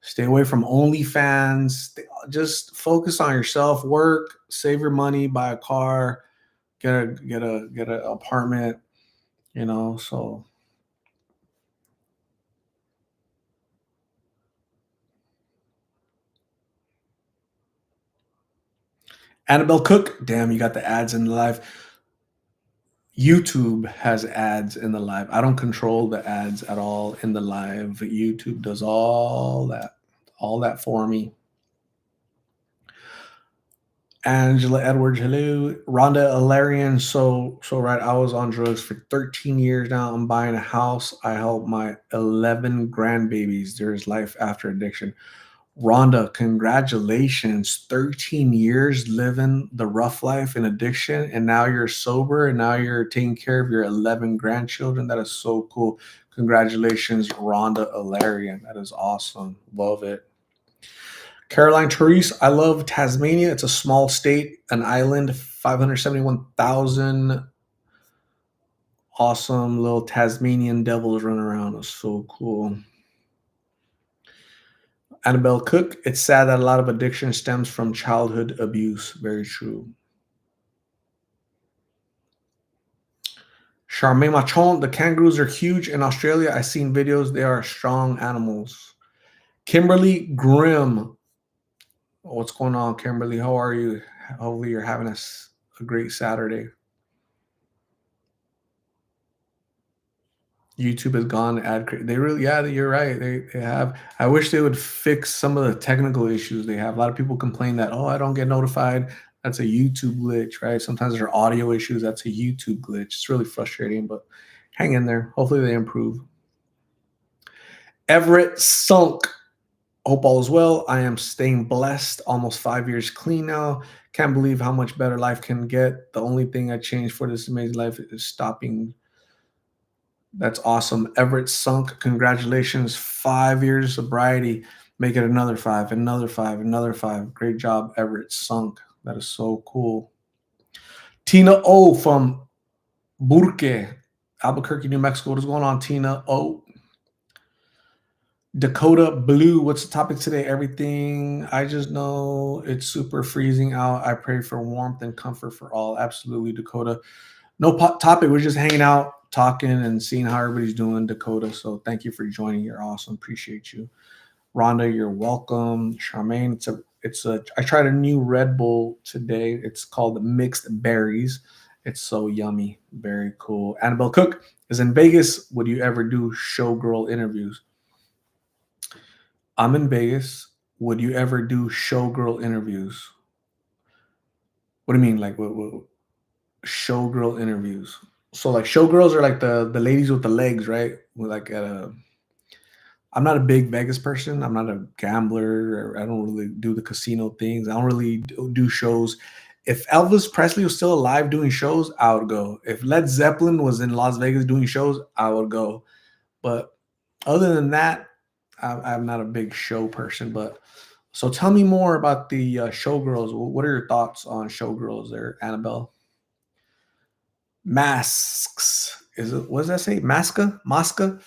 Stay away from OnlyFans. Just focus on yourself. Work, save your money, buy a car, get a apartment. So Annabelle Cook, damn, you got the ads in the live. YouTube has ads in the live. I don't control the ads at all in the live. YouTube does all that for me. Angela Edwards, hello. Rhonda Alarian, so right. I was on drugs for 13 years now. I'm buying a house. I help my 11 grandbabies. There is life after addiction. Rhonda, congratulations. 13 years living the rough life in addiction, and now you're sober, and now you're taking care of your 11 grandchildren. That is so cool. Congratulations, Rhonda Alarian. That is awesome. Love it. Caroline Therese, I love Tasmania. It's a small state, an island, 571,000 awesome little Tasmanian devils running around. It's so cool. Annabelle Cook, it's sad that a lot of addiction stems from childhood abuse. Very true. Charmaine Machon, the kangaroos are huge in Australia. I've seen videos. They are strong animals. Kimberly Grimm, what's going on, Kimberly? How are you? Hopefully, you're having a great Saturday. YouTube has gone they really, yeah, you're right. They have. I wish they would fix some of the technical issues they have. A lot of people complain that, oh, I don't get notified. That's a YouTube glitch, right? Sometimes there are audio issues. That's a YouTube glitch. It's really frustrating, but hang in there. Hopefully they improve. Everett Sunk. Hope all is well. I am staying blessed. Almost 5 years clean now. Can't believe how much better life can get. The only thing I changed for this amazing life is stopping. That's awesome. Everett Sunk, congratulations. 5 years sobriety. Make it another five, another five, another five. Great job, Everett Sunk. That is so cool. Tina O from Burke, Albuquerque, New Mexico. What is going on, Tina O? Dakota Blue, what's the topic today? Everything. I just know it's super freezing out. I pray for warmth and comfort for all. Absolutely, Dakota. No topic. We're just hanging out, talking, and seeing how everybody's doing, Dakota. So thank you for joining. You're awesome. Appreciate you. Rhonda, you're welcome. Charmaine, it's a. I tried a new Red Bull today. It's called Mixed Berries. It's so yummy. Very cool. Annabelle Cook is in Vegas. Would you ever do showgirl interviews? I'm in Vegas. Would you ever do showgirl interviews? What do you mean, like what showgirl interviews? So like showgirls are like the ladies with the legs, right? With like at a. I'm not a big Vegas person. I'm not a gambler. Or I don't really do the casino things. I don't really do shows. If Elvis Presley was still alive doing shows, I would go. If Led Zeppelin was in Las Vegas doing shows, I would go. But other than that, I'm not a big show person. But so tell me more about the showgirls. What are your thoughts on showgirls there, Annabelle? Masks. Is it, what does that say? Masca? Masca?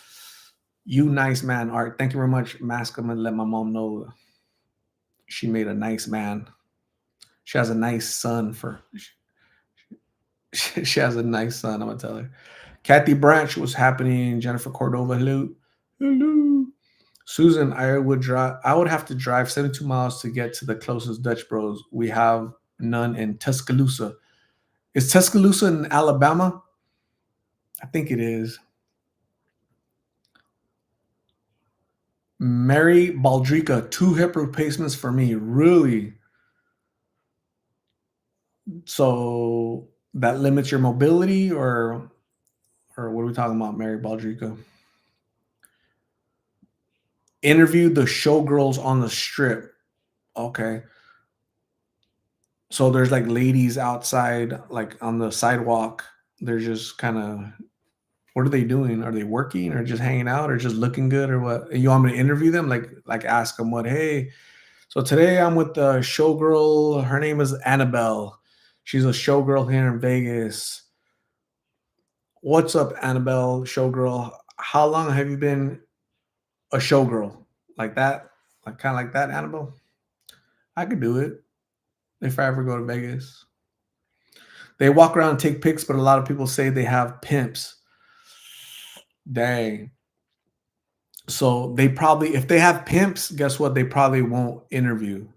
You nice man, Art. Thank you very much, Masca. I'm gonna let my mom know she made a nice man. She has a nice son for she has a nice son, I'm gonna tell her. Kathy Branch, what's happening? Jennifer Cordova, hello. Hello. Susan, I would have to drive 72 miles to get to the closest Dutch Bros. We have none in Tuscaloosa. Is Tuscaloosa in Alabama? I think it is. Mary Baldrica, 2 hip replacements for me. Really? So that limits your mobility, or what are we talking about, Mary Baldrica? Interview the showgirls on the strip. Okay. So there's like ladies outside, like on the sidewalk. They're just kind of, what are they doing? Are they working or just hanging out or just looking good or what? You want me to interview them? Like ask them what, hey, so today I'm with the showgirl. Her name is Annabelle. She's a showgirl here in Vegas. What's up, Annabelle, showgirl? How long have you been a showgirl? Like that? Like kind of like that, Annabelle? I could do it if I ever go to Vegas. They walk around and take pics, but a lot of people say they have pimps. Dang. So they probably, if they have pimps, guess what? They probably won't interview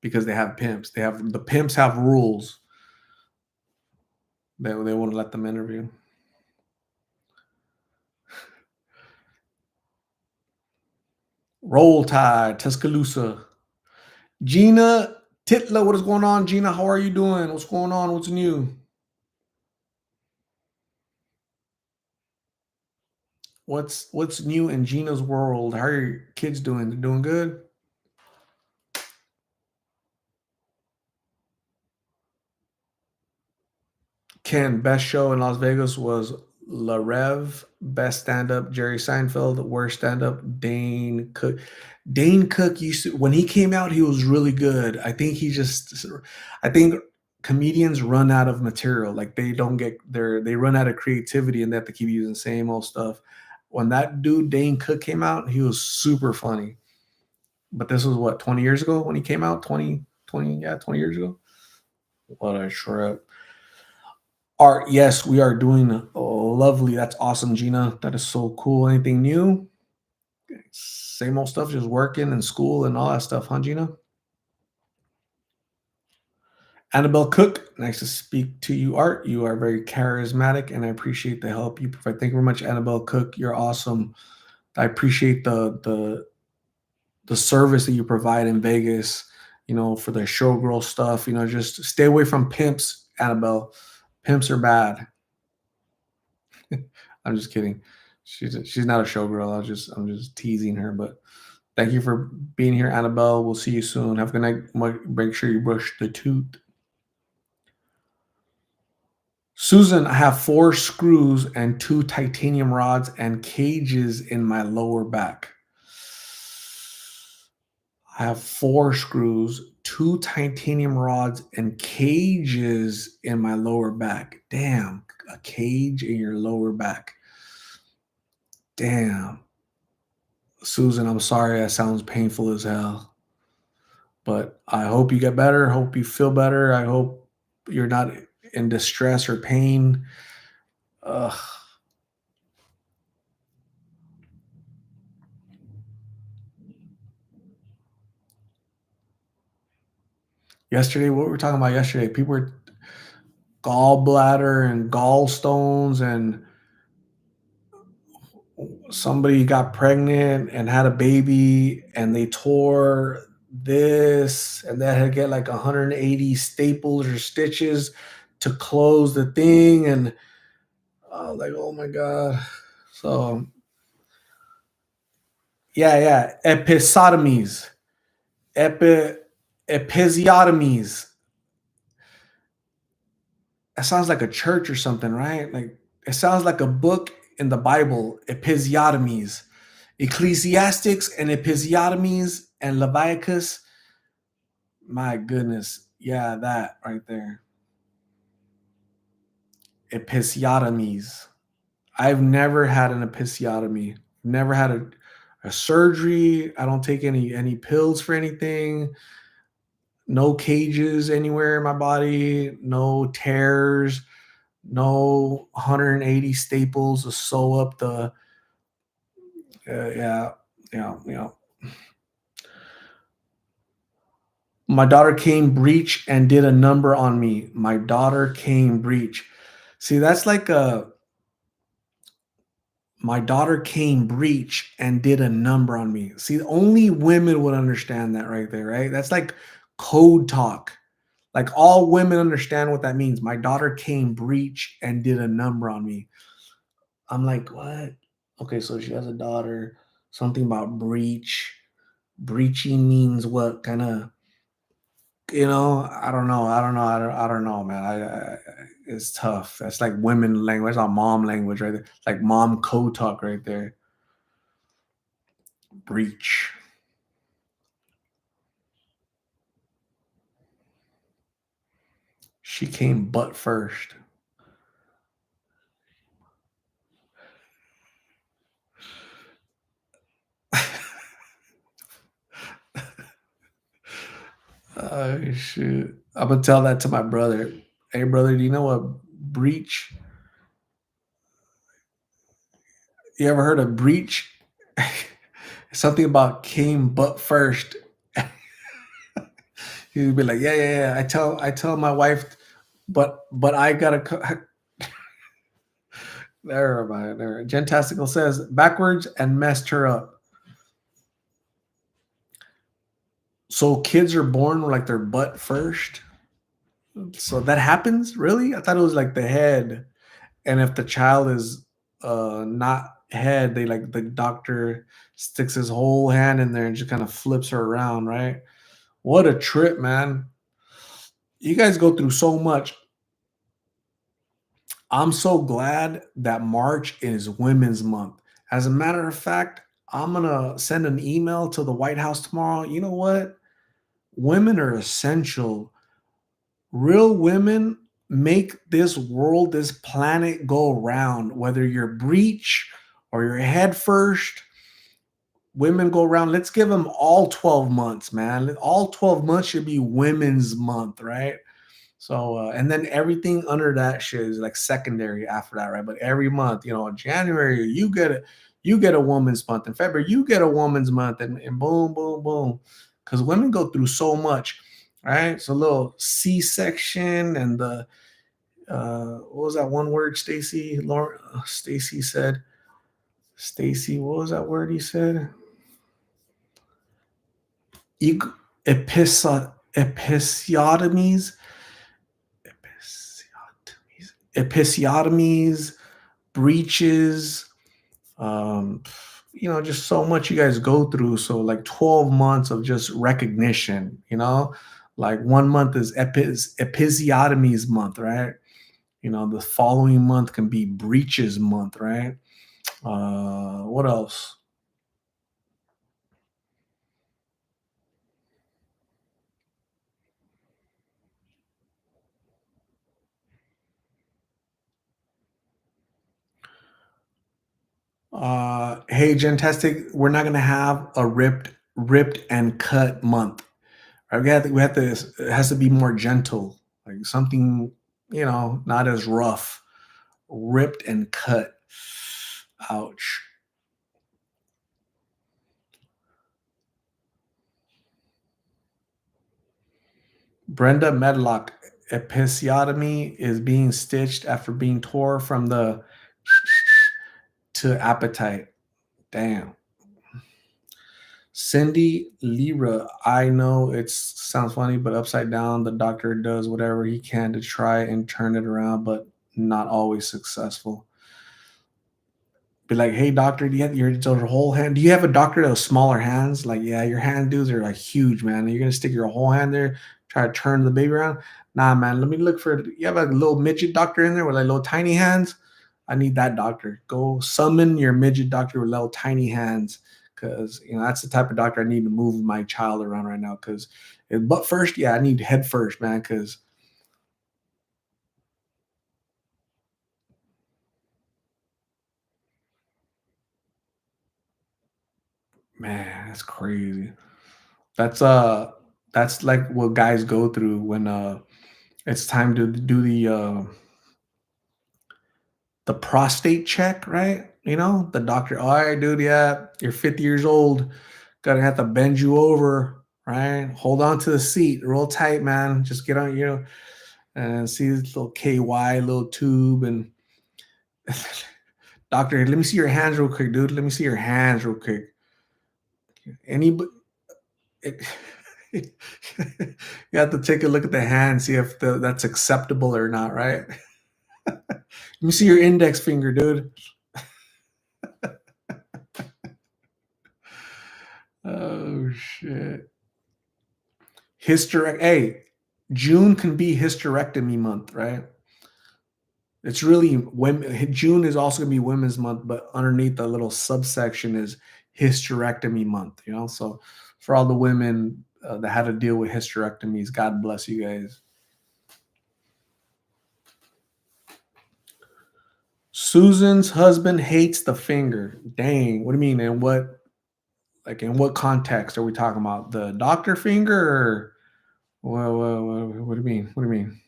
because they have pimps. The pimps have rules. They won't let them interview. Roll Tide, Tuscaloosa. Gina Titla, what is going on? Gina, how are you doing? What's going on? What's new? What's new in Gina's world? How are your kids doing? They're doing good? Ken, best show in Las Vegas was La Rev. Best stand up, Jerry Seinfeld. Worst stand up, Dane Cook. Dane Cook used to, when he came out, he was really good. I think comedians run out of material. Like they don't get they run out of creativity and they have to keep using the same old stuff. When that dude, Dane Cook, came out, he was super funny. But this was what, 20 years ago when he came out? 20 years ago. What a trip. Art, yes, we are doing lovely. That's awesome, Gina. That is so cool. Anything new? Same old stuff, just working and school and all that stuff, huh, Gina? Annabelle Cook, nice to speak to you, Art. You are very charismatic, and I appreciate the help you provide. Thank you very much, Annabelle Cook. You're awesome. I appreciate the service that you provide in Vegas. For the showgirl stuff. Just stay away from pimps, Annabelle. Pimps are bad. I'm just kidding. She's not a showgirl. I'm just teasing her. But thank you for being here, Annabelle. We'll see you soon. Have a good night. Make sure you brush the tooth. Susan, I have 4 screws and 2 titanium rods and cages in my lower back. I have 4 screws, 2 titanium rods, and cages in my lower back. Damn, a cage in your lower back. Damn. Susan, I'm sorry that sounds painful as hell. But I hope you get better. Hope you feel better. I hope you're not in distress or pain. Ugh. Yesterday, what were we talking about yesterday? People were gallbladder and gallstones, and somebody got pregnant and had a baby, and they tore this, and they had to get like 180 staples or stitches to close the thing. And like, oh my God. So, yeah, episotomies, epi, episiotomies. That sounds like a church or something, right? Like it sounds like a book in the Bible, episiotomies, Ecclesiastics and episiotomies and Leviticus. My goodness. Yeah, that right there. Episiotomies. I've never had an episiotomy. Never had a surgery. I don't take any pills for anything. No cages anywhere in my body. No tears. No 180 staples to sew up the. Yeah, yeah. My daughter came breach and did a number on me. My daughter came breach. See, that's like a my daughter came breach and did a number on me. See, only women would understand that right there, right? That's like code talk. Like all women understand what that means. My daughter came breach and did a number on me. I'm like, what? Okay, so she has a daughter. Something about breach. Breaching means what kind of, I don't know. I don't know, man. It's tough. That's like women language. That's not mom language right there. Like mom code talk right there. Breach. She came butt first. Oh shoot. I'm gonna tell that to my brother. Hey brother, do you know what breach? You ever heard of breach? Something about came butt first. He'd be like, yeah. I tell my wife, but I gotta there. Gentastical says backwards and messed her up. So kids are born with like their butt first. So that happens, really? I thought it was like the head. And if the child is not head, they like the doctor sticks his whole hand in there and just kind of flips her around, right? What a trip, man. You guys go through so much. I'm so glad that March is Women's Month. As a matter of fact, I'm gonna send an email to the White House tomorrow. You know what? Women are essential. Real women make this world, this planet go round. Whether you're breech or you're head first, women go around. Let's give them all 12 months, man. All 12 months should be Women's Month, right? So, and then everything under that shit is like secondary after that, right? But every month, in January, you get a woman's month. In February, you get a woman's month, and boom, boom, boom. Because women go through so much, right? So, a little C-section and the what was that one word, Stacy? Lauren, Stacy said. Stacy, what was that word he said? Eg- episiotomies, episiotomies, breaches, um, just so much you guys go through. So like 12 months of just recognition, like 1 month is episiotomies month, right? The following month can be breaches month, right? What else? Hey, Gentastic, we're not gonna have a ripped and cut month. Right? We have to. It has to be more gentle, like something, not as rough. Ripped and cut. Ouch. Brenda Medlock, episiotomy is being stitched after being tore from the to appetite. Damn. Cindy Lira, I know it sounds funny, but upside down, the doctor does whatever he can to try and turn it around, but not always successful. Be like, hey doctor, do you have your whole hand? Do you have a doctor that has smaller hands? Like, yeah, your hand dudes are like huge, man. You're gonna stick your whole hand there, try to turn the baby around. Nah, man. Let me look for. You have a little midget doctor in there with like little tiny hands. I need that doctor. Go summon your midget doctor with little tiny hands, because that's the type of doctor I need to move my child around right now. Because, but first, yeah, I need head first, man. Because man, that's crazy. That's that's like what guys go through when it's time to do the prostate check, right? The doctor, all right, dude, yeah, you're 50 years old, gonna have to bend you over, right? Hold on to the seat real tight, man. Just get on, and see this little KY little tube and doctor, let me see your hands real quick, dude. Let me see your hands real quick. Any it, you have to take a look at the hand, see if that's acceptable or not, right? Let me see your index finger, dude. Oh shit. Hey, June can be hysterectomy month, right? It's really women. June is also gonna be Women's Month, but underneath the little subsection is hysterectomy month. So for all the women that had to deal with hysterectomies, God bless you guys. Susan's husband hates the finger. Dang, what do you mean? And what, like, in what context are we talking about? The doctor finger, or what do you mean? What do you mean?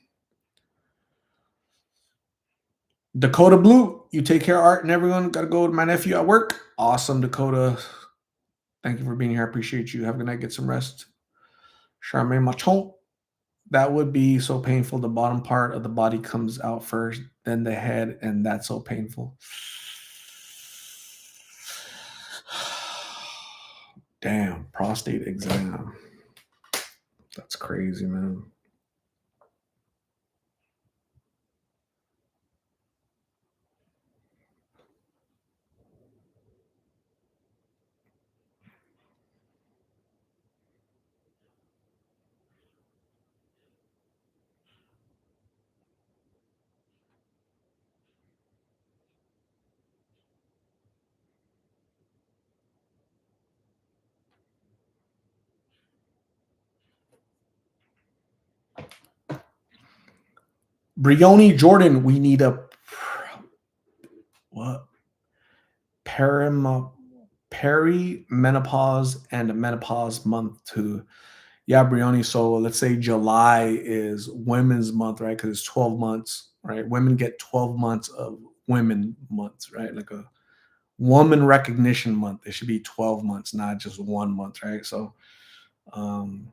Dakota Blue, you take care, Art, and everyone. Got to go to my nephew at work. Awesome, Dakota. Thank you for being here. I appreciate you. Have a good night. Get some rest. Charmaine Machon. That would be so painful. The bottom part of the body comes out first, then the head, and that's so painful. Damn, prostate exam. That's crazy, man. Brioni Jordan, we need a what? Perim, Peri-menopause and a menopause month too. Yeah, Brioni. So let's say July is Women's Month, right? Because it's 12 months, right? Women get 12 months of women months, right? Like a woman recognition month. It should be 12 months, not just 1 month, right? So um,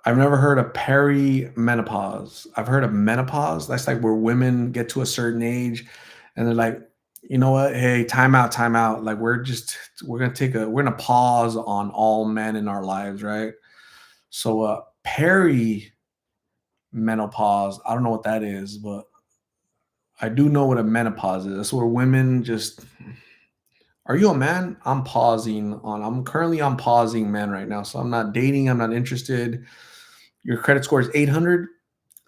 I've never heard of peri-menopause. I've heard of menopause. That's like where women get to a certain age and they're like, you know what? Hey, time out, time out. Like we're gonna pause on all men in our lives, right? So peri-menopause, I don't know what that is, but I do know what a menopause is. That's where women just are you a man? I'm currently on pausing men right now. So I'm not dating, I'm not interested. Your credit score is 800.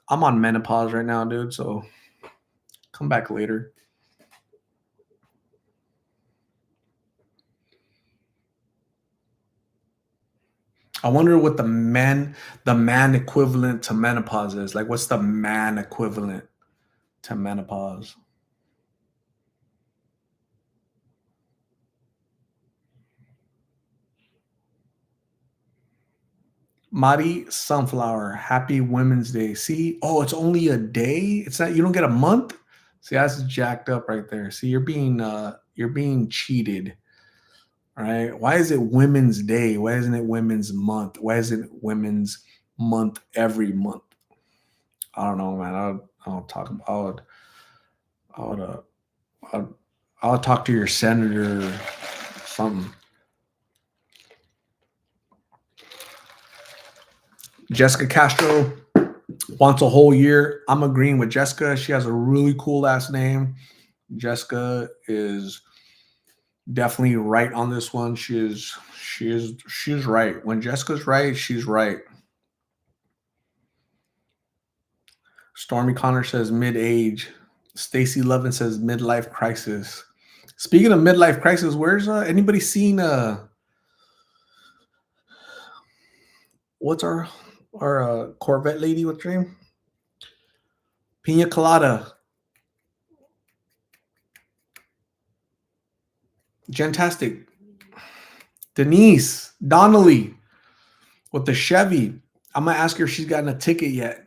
I'm on menopause right now, dude. So come back later. I wonder what the man equivalent to menopause is. Like, what's the man equivalent to menopause? Mari Sunflower, happy Women's Day. See, oh, it's only a day. It's not. You don't get a month. See, that's jacked up right there. See, you're being cheated. Right? Why is it Women's Day? Why isn't it Women's Month? Why isn't it Women's Month every month? I don't know, man. I'll talk about. I would. I'll, I'll talk to your senator. Or something. Jessica Castro wants a whole year. I'm agreeing with Jessica. She has a really cool last name. Jessica is definitely right on this one. She's right. When Jessica's right, she's right. Stormy Connor says mid-age. Stacy Lovin says midlife crisis. Speaking of midlife crisis, where's anybody seen what's our Corvette lady? What's her name? Pina Colada. Gentastic. Denise Donnelly with the Chevy. I'm gonna ask her if she's gotten a ticket yet.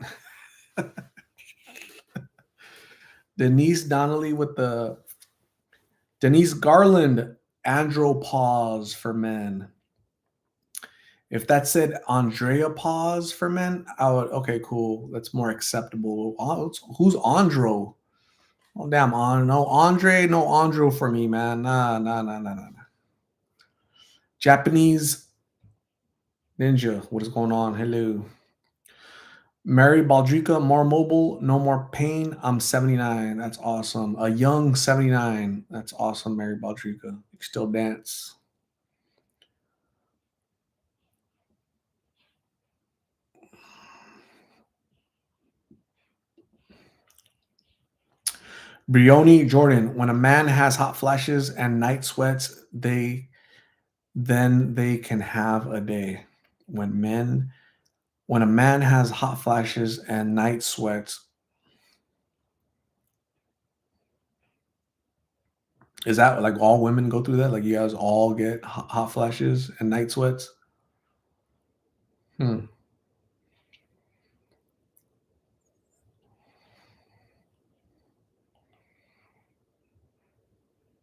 Denise Donnelly with the Denise Garland andropause for men. If that said Andrea pause for men, I would okay, cool. That's more acceptable. Who's Andro? Oh damn, no Andre, no Andro for me, man. Nah. Japanese Ninja, what is going on? Hello. Mary Baldrica, more mobile, no more pain. I'm 79. That's awesome. A young 79. That's awesome, Mary Baldrica. You can still dance. Brioni Jordan, when a man has hot flashes and night sweats, they can have a day. When a man has hot flashes and night sweats, is that like all women go through that? Like you guys all get hot flashes and night sweats? Hmm.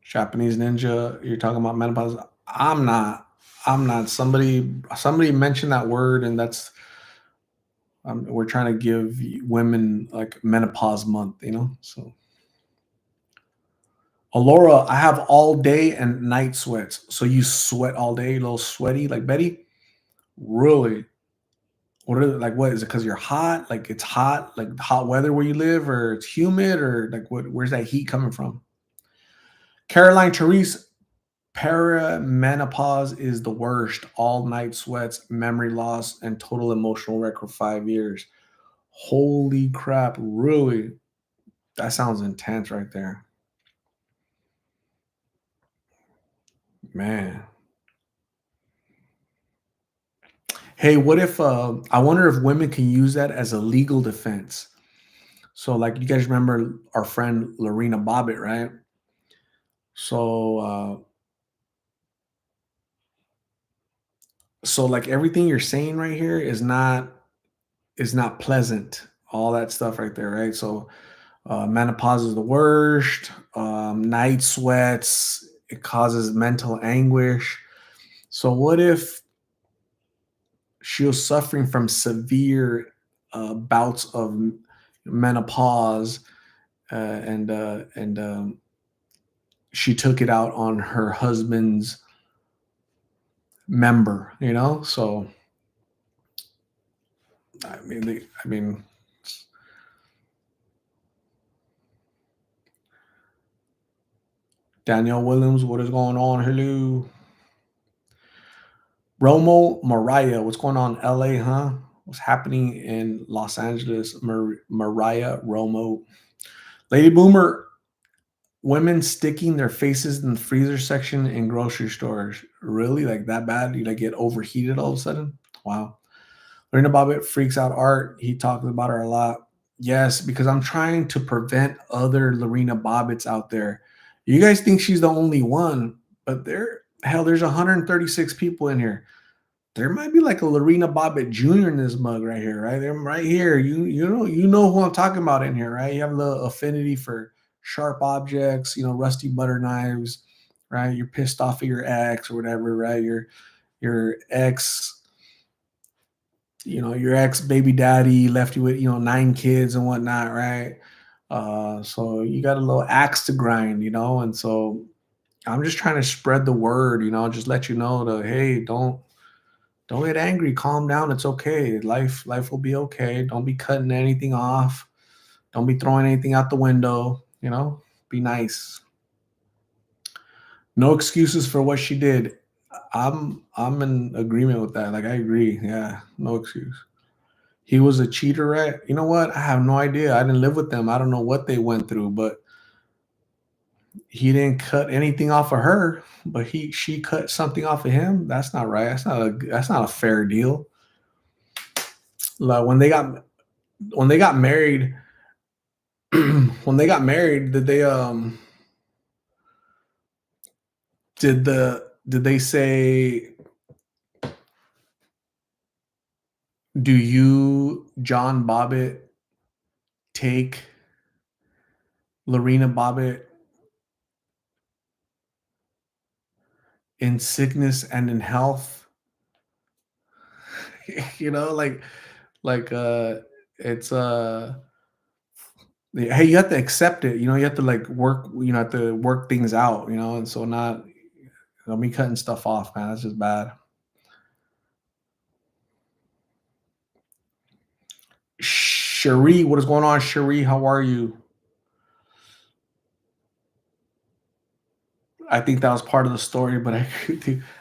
Japanese ninja, you're talking about menopause. I'm not. I'm not. Somebody mentioned that word, and that's we're trying to give women like menopause month, you know. So, Alora, I have all day and night sweats. So you sweat all day, a little sweaty like Betty. Really? What are like? What is it? Because you're hot? Like it's hot, like hot weather where you live, or it's humid, or like what? Where's that heat coming from? Caroline Therese, perimenopause is the worst. All night sweats, memory loss, and total emotional wreck for 5 years. Holy crap! Really? That sounds intense, right there, man. Hey, what if? I wonder if women can use that as a legal defense. So, like, you guys remember our friend Lorena Bobbitt, right? So, like everything you're saying right here is not pleasant. All that stuff right there, right? So, menopause is the worst. Night sweats. It causes mental anguish. So, what if she was suffering from severe bouts of menopause, and she took it out on her husband's member, So I mean, Danielle Williams, what is going on? Hello, Romo Mariah, what's going on? LA, huh? What's happening in Los Angeles? Mariah Romo, Lady Boomer. Women sticking their faces in the freezer section in grocery stores. Really? Like that bad? You like get overheated all of a sudden? Wow. Lorena Bobbitt freaks out art. He talks about her a lot. Yes, because I'm trying to prevent other Lorena Bobbitts out there. You guys think she's the only one, but there's 136 people in here. There might be like a Lorena Bobbitt Jr. in this mug right here, right? They're right here. You know who I'm talking about in here, right? You have a little affinity for sharp objects, rusty butter knives, right? You're pissed off at your ex or whatever, right? Your ex, your ex baby daddy left you with 9 kids and whatnot, right? So you got a little axe to grind, and so I'm just trying to spread the word, just let you know that hey, don't get angry. Calm down. It's okay. Life will be okay. Don't be cutting anything off. Don't be throwing anything out the window. Be nice. No excuses for what she did. I'm in agreement with that. Like I agree. Yeah, no excuse. He was a cheater, right? You know what? I have no idea. I didn't live with them. I don't know what they went through, but he didn't cut anything off of her. But she cut something off of him. That's not right. That's not a fair deal. Like when they got married, when they got married, did they say, do you, John Bobbitt, take Lorena Bobbitt in sickness and in health? Like it's hey, you have to accept it, you have to like work, have to work things out, and so not don't be cutting stuff off, man. That's just bad. Cherie, what is going on, Cherie? How are you? I think that was part of the story, but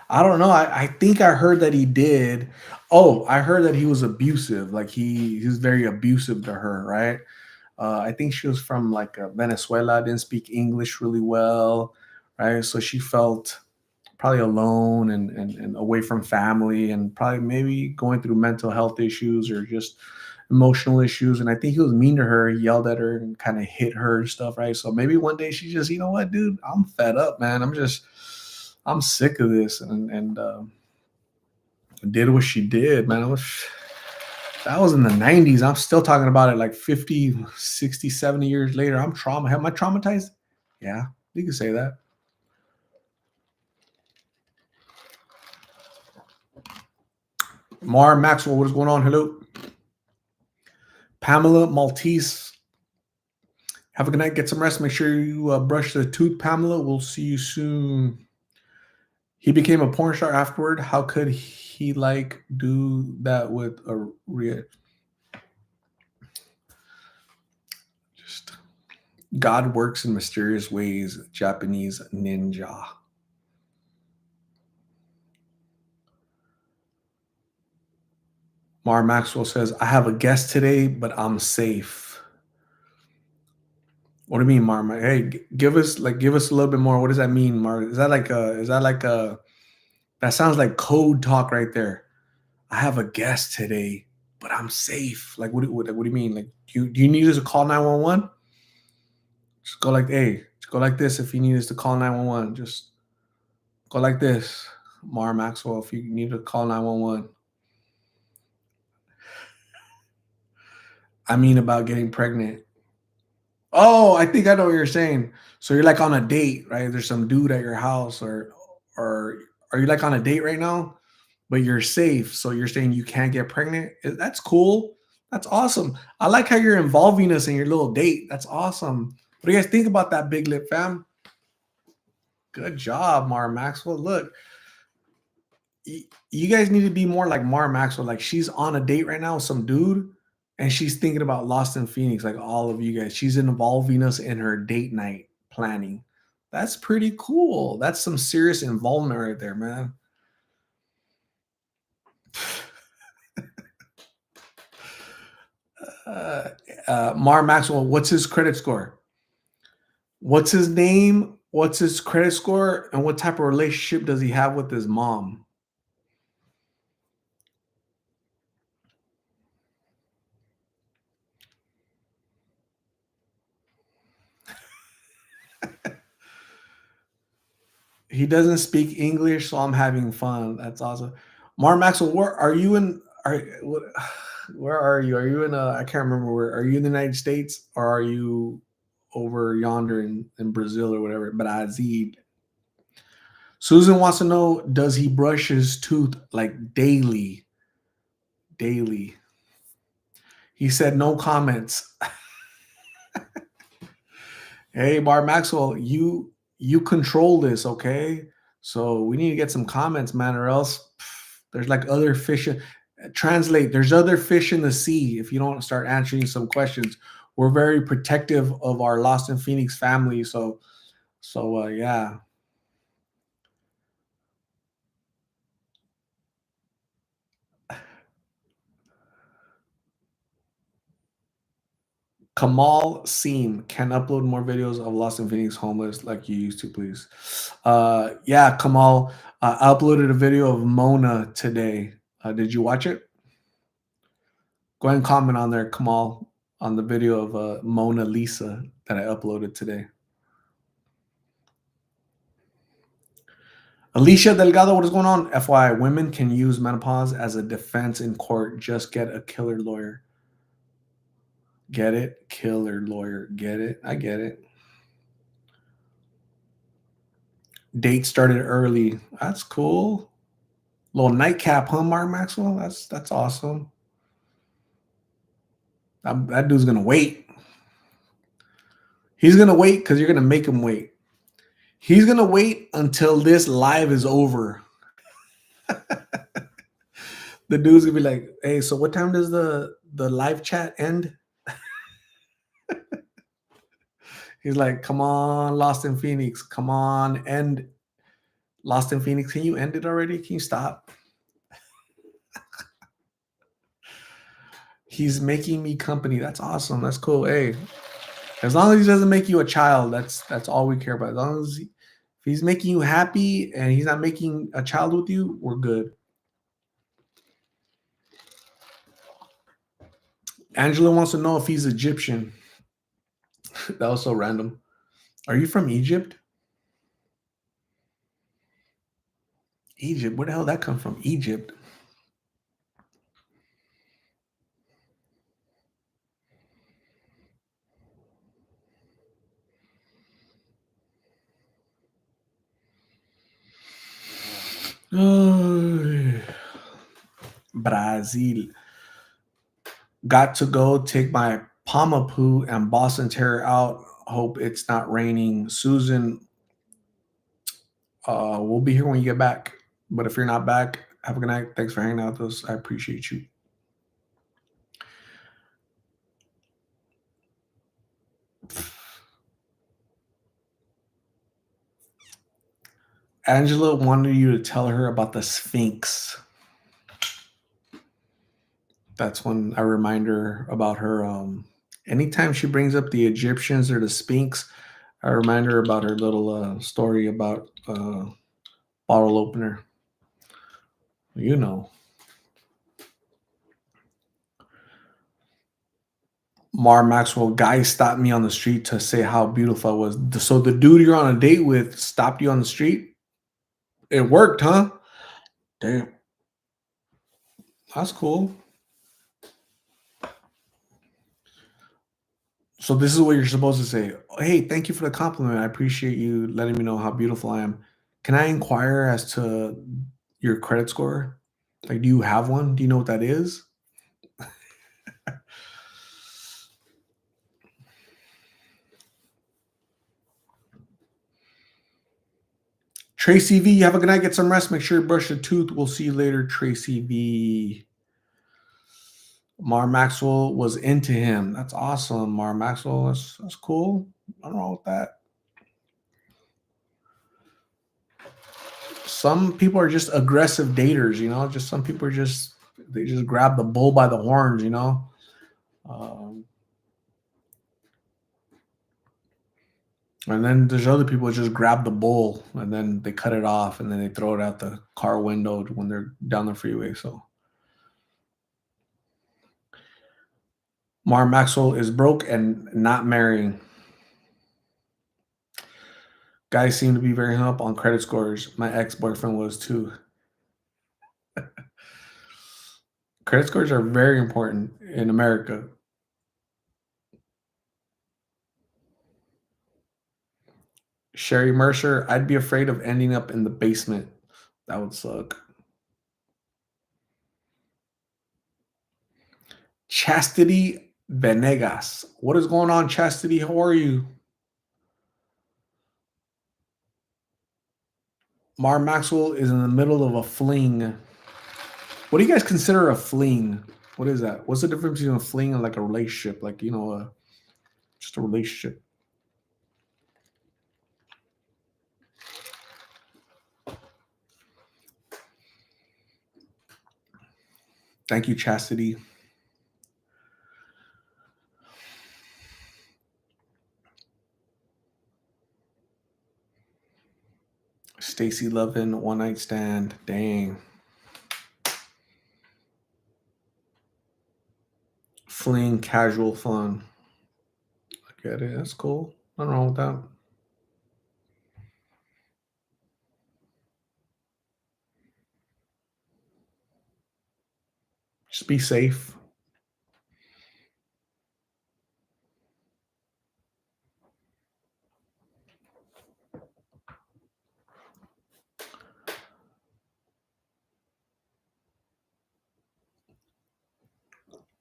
I don't know. I think I heard that he did. Oh, I heard that he was abusive. Like he was very abusive to her, right? I think she was from like Venezuela, didn't speak English really well, right? So she felt probably alone and away from family and probably maybe going through mental health issues or just emotional issues. And I think he was mean to her, he yelled at her and kind of hit her and stuff, right? So maybe one day she just, you know what, dude, I'm fed up, man. I'm sick of this. And did what she did, man. That was in the 90s. I'm still talking about it like 50, 60, 70 years later. Am I traumatized? Yeah, you can say that. Mar Maxwell, what is going on? Hello. Pamela Maltese, have a good night. Get some rest. Make sure you brush the tooth, Pamela. We'll see you soon. He became a porn star afterward. How could he like do that with a real? Just God works in mysterious ways. Japanese ninja. Mar Maxwell says, "I have a guest today, but I'm safe." What do you mean, Mar? Hey, give us a little bit more. What does that mean, Mar? Is that like a that sounds like code talk right there. I have a guest today, but I'm safe. Like what do you mean? Like do you need us to call 911? Just go like, hey, just go like this if you need us to call 911. Just go like this, Mar Maxwell, if you need to call 911. I mean about getting pregnant. Oh, I think I know what you're saying. So you're like on a date, right? There's some dude at your house, or are you like on a date right now? But you're safe, so you're saying you can't get pregnant. That's cool. That's awesome. I like how you're involving us in your little date. That's awesome. What do you guys think about that, Big Lip fam? Good job, Mara Maxwell. Look, you guys need to be more like Mara Maxwell. Like she's on a date right now with some dude, and she's thinking about Lost in Phoenix. Like all of you guys, she's involving us in her date night planning. That's pretty cool. That's some serious involvement right there, man. Uh, Mar Maxwell, what's his credit score? What's his name? What's his credit score? And what type of relationship does he have with his mom? He doesn't speak English, so I'm having fun. That's awesome. Mar Maxwell, where are you in? Where are you? Are you in? I can't remember where. Are you in the United States or are you over yonder in Brazil or whatever? Brazil. Susan wants to know: does he brush his tooth like daily? Daily. He said no comments. Hey, Bar Maxwell, you control this, okay? So we need to get some comments, man, or else there's like other fish. Translate. There's other fish in the sea. If you don't start answering some questions, we're very protective of our Lost in Phoenix family. So yeah. Kamal Seam can upload more videos of Lost in Phoenix homeless like you used to, please. Yeah, Kamal, I uploaded a video of Mona today. Did you watch it? Go ahead and comment on there, Kamal, on the video of Mona Lisa that I uploaded today. Alicia Delgado, what is going on? FYI, women can use menopause as a defense in court. Just get a killer lawyer. Get it? Killer lawyer. Get it? I get it. Date started early. That's cool. Little nightcap, huh, Mark Maxwell? That's awesome. That dude's gonna wait. He's gonna wait because you're gonna make him wait. He's gonna wait until this live is over. The dude's gonna be like, "Hey, so what time does the live chat end?" He's like, "Come on, Lost in Phoenix. Come on, end Lost in Phoenix. Can you end it already? Can you stop?" He's making me company. That's awesome. That's cool. Hey, as long as he doesn't make you a child, that's all we care about. As long as if he's making you happy and he's not making a child with you, we're good. Angela wants to know if he's Egyptian. That was so random. Are you from Egypt? Egypt? Where the hell did that come from? Egypt. Brazil. Got to go take my Pama Poo and Boston Terrier out. Hope it's not raining. Susan, We'll be here when you get back. But if you're not back, have a good night. Thanks for hanging out with us. I appreciate you. Angela wanted you to tell her about the Sphinx. That's when I remind her about her. Anytime she brings up the Egyptians or the Sphinx, I remind her about her little story about bottle opener. You know. Mar Maxwell, guy stopped me on the street to say how beautiful I was. So the dude you're on a date with stopped you on the street? It worked, huh? Damn. That's cool. So this is what you're supposed to say. Hey, thank you for the compliment. I appreciate you letting me know how beautiful I am. Can I inquire as to your credit score? Like, do you have one? Do you know what that is? Tracy V, have a good night. Get some rest. Make sure you brush your tooth. We'll see you later, Tracy V. Mar Maxwell was into him. That's awesome, Mar Maxwell. That's cool. Nothing wrong with that. Some people are just aggressive daters, you know. Just some people are they just grab the bull by the horns, you know. Um, and then there's other people who just grab the bull and then they cut it off and then they throw it out the car window when they're down the freeway. So Mar Maxwell is broke and not marrying. Guys seem to be very hung up on credit scores. My ex-boyfriend was too. Credit scores are very important in America. Sherry Mercer, I'd be afraid of ending up in the basement. That would suck. Chastity Venegas. What is going on, Chastity? How are you? Mar Maxwell is in the middle of a fling. What do you guys consider a fling? What is that? What's the difference between a fling and like a relationship? Like, you know, just a relationship. Thank you, Chastity. Stacy Lovin, one night stand. Dang. Fling, casual fun. I get it. That's cool. Nothing wrong with that. Just be safe.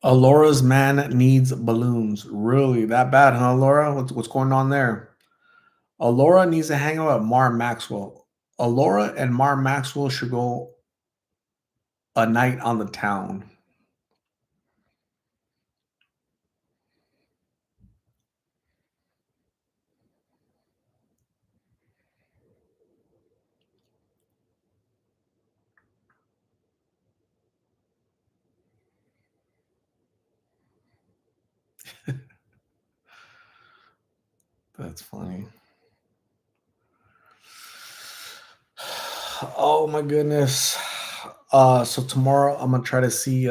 Alora's man needs balloons. Really? That bad, huh, Laura? What's going on there? Alora needs to hang out with Mar Maxwell. Alora and Mar Maxwell should go a night on the town. That's funny. Oh my goodness. So tomorrow I'm gonna try to see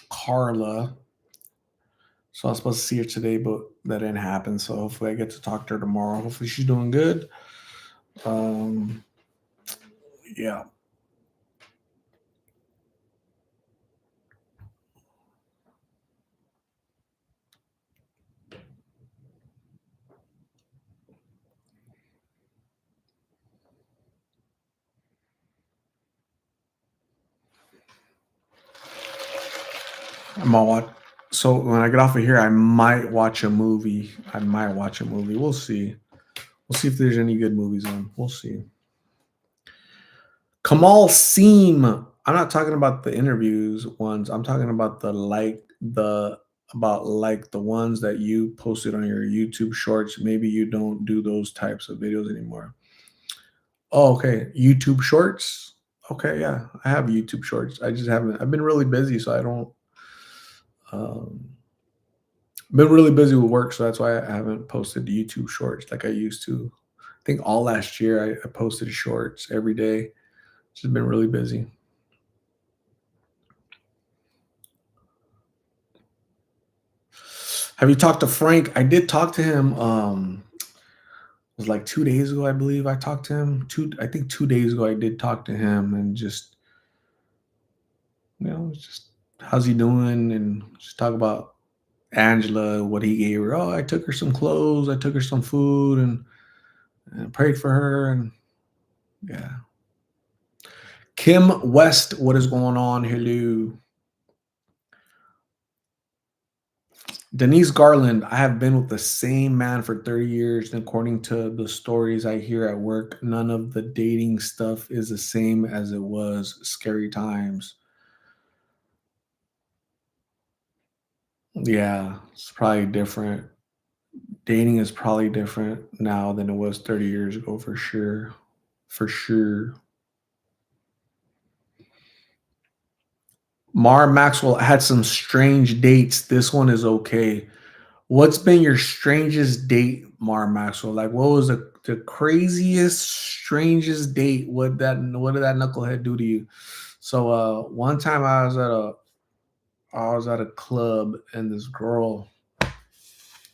Carla. So I was supposed to see her today, but that didn't happen. So hopefully I get to talk to her tomorrow. Hopefully she's doing good. Yeah. I'm on what? So when I get off of here, I might watch a movie. I might watch a movie. We'll see. We'll see if there's any good movies on. We'll see. Kamal Seam. I'm not talking about the interviews ones. I'm talking about the ones that you posted on your YouTube shorts. Maybe you don't do those types of videos anymore. Oh, okay. YouTube shorts. Okay, yeah. I have YouTube shorts. I just haven't. I've been really busy, so I don't um been really busy with work, so that's why I haven't posted YouTube shorts like I used to. I think all last year I posted shorts every day. Just been really busy. Have you talked to Frank? I did talk to him. It was like 2 days ago, I believe. I talked to him. I think 2 days ago I did talk to him and just just how's he doing and just talk about Angela, what he gave her. Oh, I took her some clothes, I took her some food, and prayed for her, and yeah. Kim West, what is going on? Hello. Denise Garland, I have been with the same man for 30 years, and according to the stories I hear at work, none of the dating stuff is the same as it was. Scary times. Yeah, it's probably different. Dating is probably different now than it was 30 years ago for sure. For sure. Mar Maxwell had some strange dates. This one is okay. What's been your strangest date, Mar Maxwell? Like, what was the craziest, strangest date? What did that knucklehead do to you? So, one time I was at a club and this girl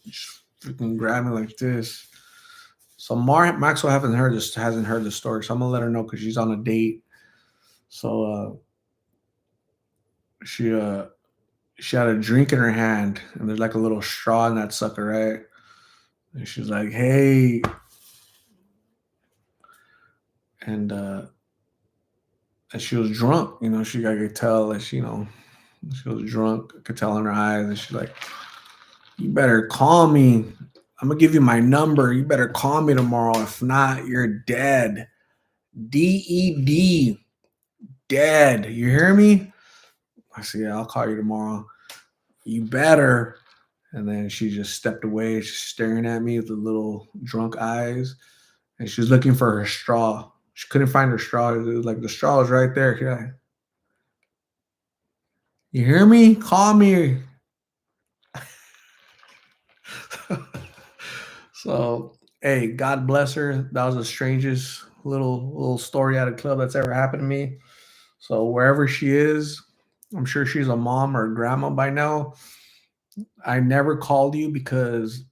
just freaking grabbed me like this. So Mar Maxwell hasn't heard the story, so I'm gonna let her know because she's on a date. So she she had a drink in her hand and there's like a little straw in that sucker, right? And she's like, "Hey," and and she was drunk. I could tell that she was drunk. I could tell in her eyes, and she's like, "You better call me. I'm gonna give you my number. You better call me tomorrow. If not, you're dead. DED, dead. You hear me?" I said, "Yeah, I'll call you tomorrow. You better." And then she just stepped away. She's staring at me with the little drunk eyes, and she was looking for her straw. She couldn't find her straw. It was like the straw was right there. Yeah. You hear me? Call me. So, hey, God bless her. That was the strangest little story at a club that's ever happened to me. So wherever she is, I'm sure she's a mom or a grandma by now. I never called you because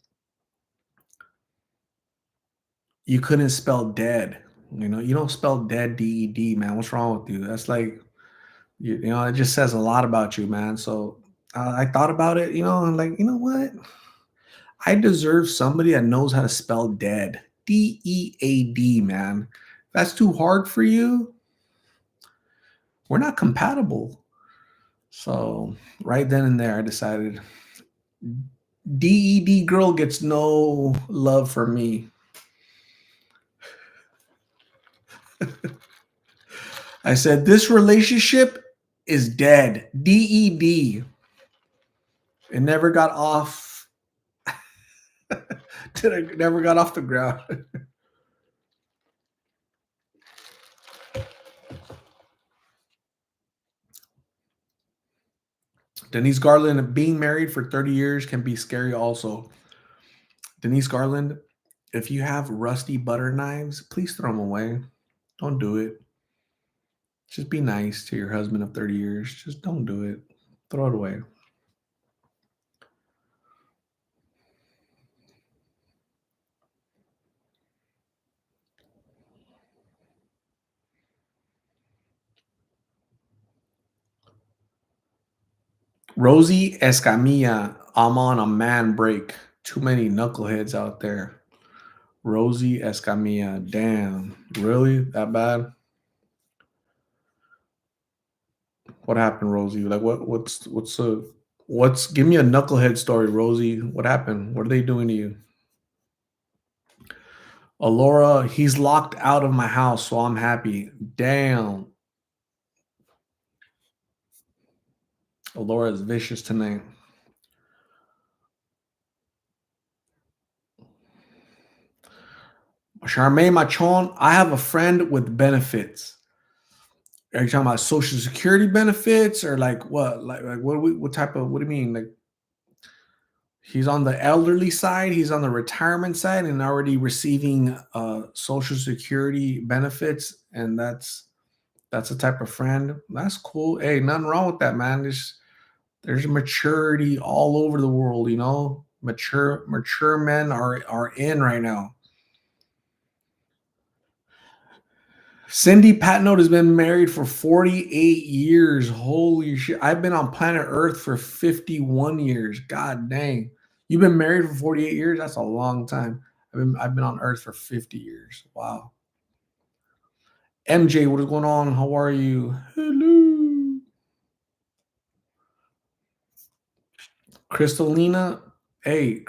you couldn't spell dead. You don't spell dead DED, man. What's wrong with you? That's like it just says a lot about you, man. So I thought about it, and like, you know what? I deserve somebody that knows how to spell dead. DEAD, man. If that's too hard for you, we're not compatible. So right then and there, I decided DED girl gets no love from me. I said, this relationship is dead. DED. It never got off. It never got off the ground. Denise Garland, being married for 30 years can be scary also. Denise Garland, if you have rusty butter knives, please throw them away. Don't do it. Just be nice to your husband of 30 years. Just don't do it. Throw it away. Rosie Escamilla, I'm on a man break. Too many knuckleheads out there. Rosie Escamilla, damn. Really? That bad? What happened, Rosie? Like what's Give me a knucklehead story, Rosie. What happened? What are they doing to you? Alora, he's locked out of my house, so I'm happy. Damn. Alora is vicious tonight. Charmaine Machon, I have a friend with benefits. Are you talking about social security benefits or like what? Like what type of what do you mean? Like he's on the elderly side, he's on the retirement side and already receiving social security benefits, and that's a type of friend. That's cool. Hey, nothing wrong with that, man. There's maturity all over the world, you know. Mature men are in right now. Cindy Patnode has been married for 48 years. Holy shit. I've been on planet Earth for 51 years. God dang. You've been married for 48 years? That's a long time. I've been on Earth for 50 years. Wow. MJ, what is going on? How are you? Hello. Crystalina. Hey,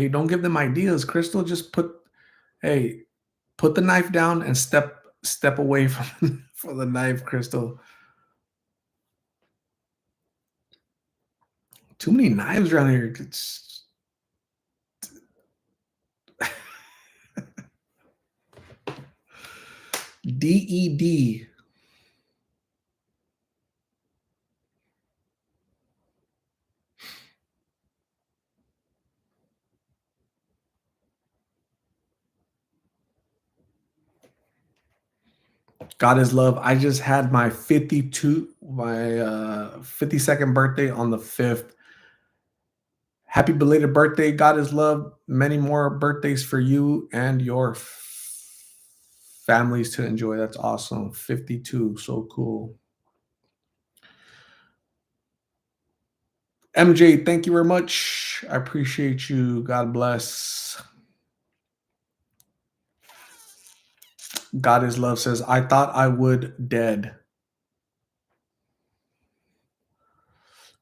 don't give them ideas. Crystal, just hey, put the knife down and step away from from the knife, Crystal. Too many knives around here. DED. God is love. I just had my 52nd birthday on the 5th. Happy belated birthday. God is love. Many more birthdays for you and your families to enjoy. That's awesome. 52. So cool. MJ, thank you very much. I appreciate you. God bless. God is love says, I thought I would dead.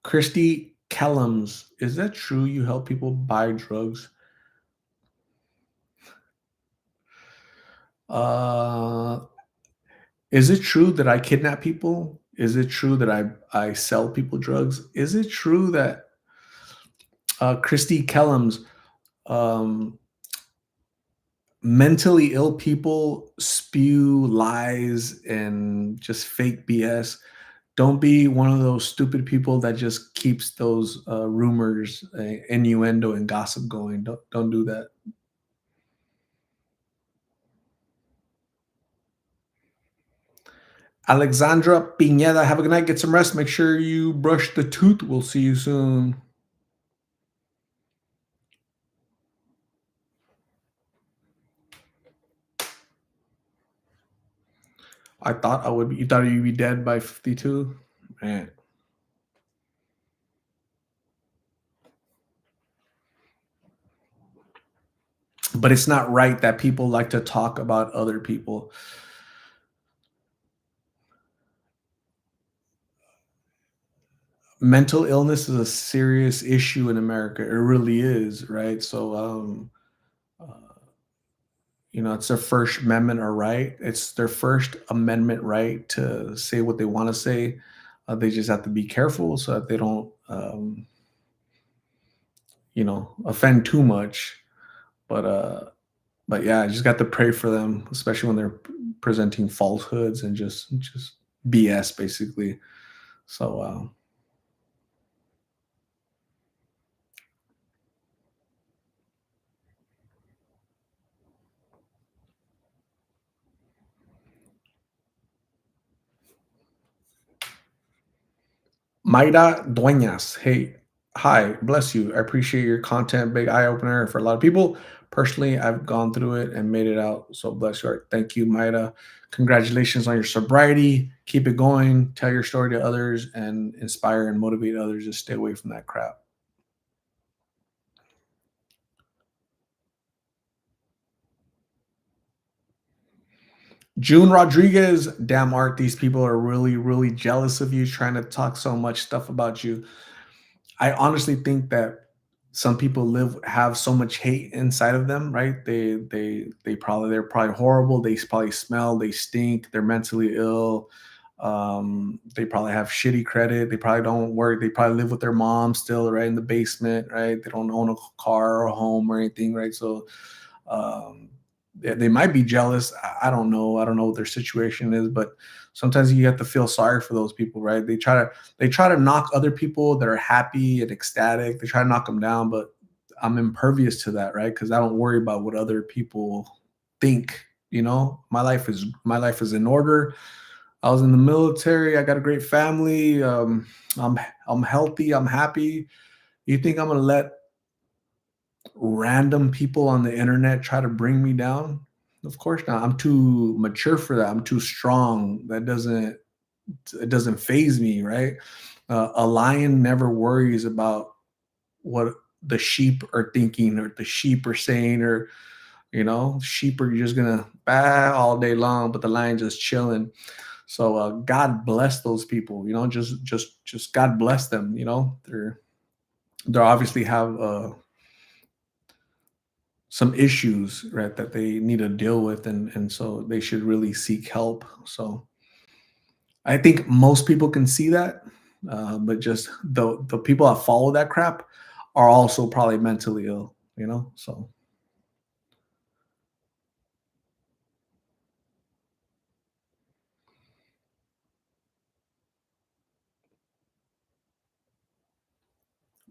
Christy Kellums, is that true you help people buy drugs? Uh, is it true that I kidnap people? Is it true that I sell people drugs? Is it true that Christy Kellums, um, mentally ill people spew lies and just fake BS? Don't be one of those stupid people that just keeps those rumors, innuendo, and gossip going. Don't do that. Alexandra Pineda, have a good night. Get some rest. Make sure you brush the tooth. We'll see you soon. I thought I would be. You thought you'd be dead by 52? Man. But it's not right that people like to talk about other people. Mental illness is a serious issue in America. It really is, right? So, uh, it's their First Amendment or right. It's their First Amendment right to say what they want to say. They just have to be careful so that they don't, offend too much. But yeah, I just got to pray for them, especially when they're presenting falsehoods and just BS basically. So Mayra Dueñas, hey, hi, bless you. I appreciate your content, big eye opener for a lot of people. Personally, I've gone through it and made it out. So bless your heart. Thank you, Mayra. Congratulations on your sobriety. Keep it going. Tell your story to others and inspire and motivate others to stay away from that crap. June Rodriguez, damn Art, these people are really, really jealous of you, trying to talk so much stuff about you. I honestly think that some people have so much hate inside of them, right? They're probably horrible. They probably smell, they stink, they're mentally ill. They probably have shitty credit. They probably don't work. They probably live with their mom still, right, in the basement, right? They don't own a car or a home or anything, right? So um, they might be jealous. I don't know. I don't know what their situation is, but sometimes you have to feel sorry for those people, right? They try to knock other people that are happy and ecstatic. They try to knock them down, but I'm impervious to that, right? Because I don't worry about what other people think. My life is in order. I was in the military. I got a great family. I'm I'm healthy. I'm happy. You think I'm gonna let random people on the internet try to bring me down? Of course not. I'm too mature for that. I'm too strong. It doesn't phase me, right? A lion never worries about what the sheep are thinking or the sheep are saying, or sheep are just gonna baa all day long, but the lion just chilling. So God bless those people. Just God bless them. They obviously have some issues, right, that they need to deal with, and so they should really seek help. So I think most people can see that, but just the people that follow that crap are also probably mentally ill. So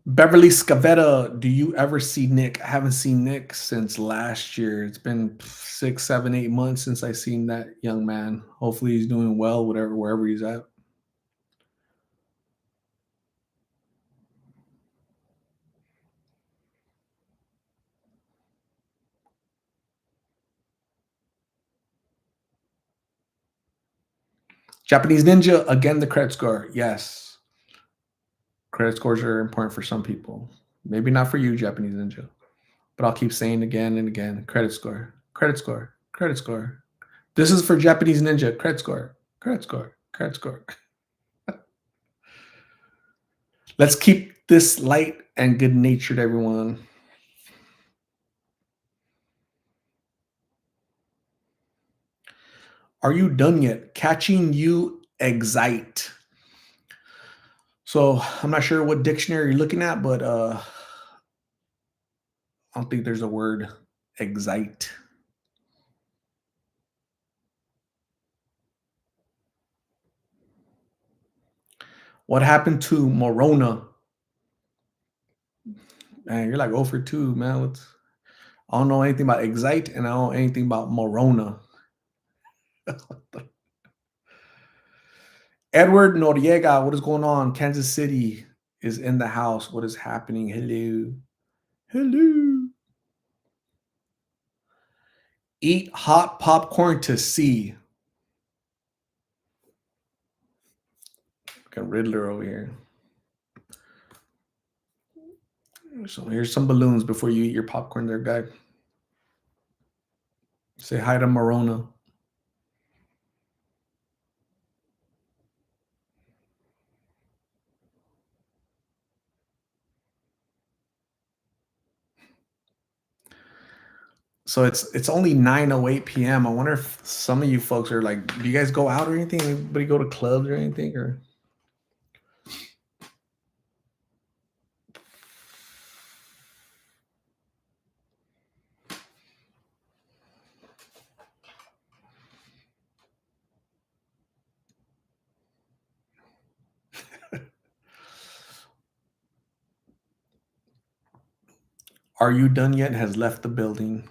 Beverly Scavetta, do you ever see Nick? I haven't seen Nick since last year. It's been 6, 7, 8 months since I seen that young man. Hopefully he's doing well, whatever wherever he's at. Japanese Ninja, again, the credit score. Yes. Credit scores are important for some people. Maybe not for you, Japanese Ninja. But I'll keep saying again and again, credit score, credit score, credit score. This is for Japanese Ninja, credit score, credit score, credit score. Let's keep this light and good natured, everyone. Are you done yet? Catching you excite. So I'm not sure what dictionary you're looking at, but I don't think there's a word excite. What happened to Morona? Man, you're like 0 for 2, man. I don't know anything about excite, and I don't know anything about Morona. Edward Noriega, what is going on? Kansas City is in the house. What is happening? Hello. Hello. Eat hot popcorn to see. Got Riddler over here. So here's some balloons before you eat your popcorn there, guy. Say hi to Morona. So it's only 9:08 p.m. I wonder if some of you folks are like, do you guys go out or anything? Anybody go to clubs or anything? Or are you done yet? Has left the building.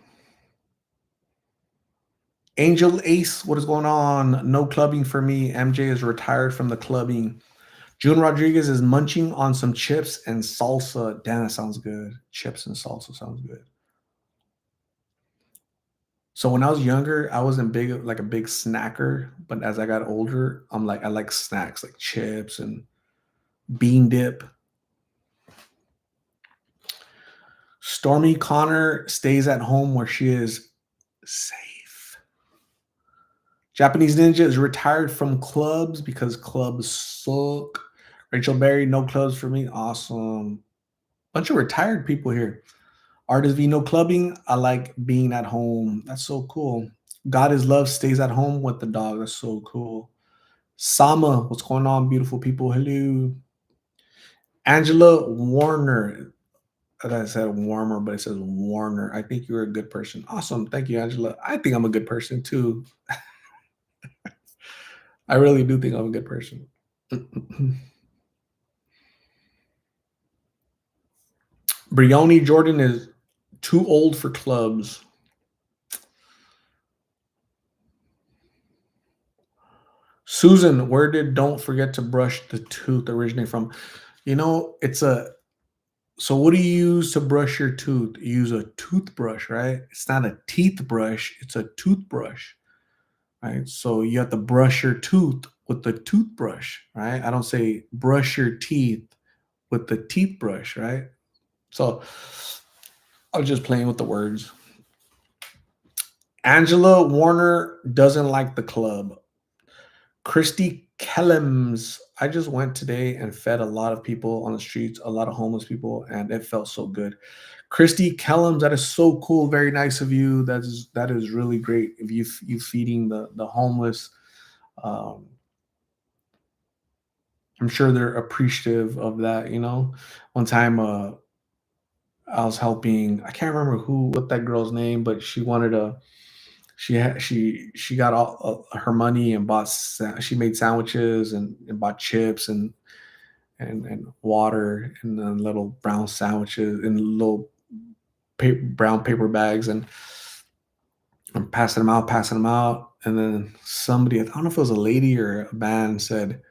Angel Ace, what is going on? No clubbing for me. MJ is retired from the clubbing. June Rodriguez is munching on some chips and salsa. Damn, that sounds good. Chips and salsa sounds good. So when I was younger, I wasn't like a big snacker, but as I got older, I like snacks like chips and bean dip. Stormy Connor stays at home where she is safe. Japanese Ninja is retired from clubs because clubs suck. Rachel Berry, no clubs for me. Awesome. Bunch of retired people here. Artist V, no clubbing. I like being at home. That's so cool. God is love, stays at home with the dog. That's so cool. Sama, what's going on, beautiful people? Hello. Angela Warner. I said Warmer, but it says Warner. I think you're a good person. Awesome. Thank you, Angela. I think I'm a good person too. I really do think I'm a good person. Brioni Jordan is too old for clubs. Susan, where did don't forget to brush the tooth originate from? It's a so what do you use to brush your tooth? You use a toothbrush, right? It's not a teeth brush, it's a toothbrush, right? So you have to brush your tooth with the toothbrush, right? I don't say brush your teeth with the teeth brush, right? So I was just playing with the words. Angela Warner doesn't like the club. Christy Kellems. I just went today and fed a lot of people on the streets, a lot of homeless people, and it felt so good. Christy Kellems, that is so cool. Very nice of you. That is really great. If you feeding the homeless, um, I'm sure they're appreciative of that. One time I was helping. I can't remember what that girl's name, but she wanted a she got all her money and she made sandwiches and bought chips and water and then little brown sandwiches in little brown paper bags, and I'm passing them out, and then somebody, I don't know if it was a lady or a band, said,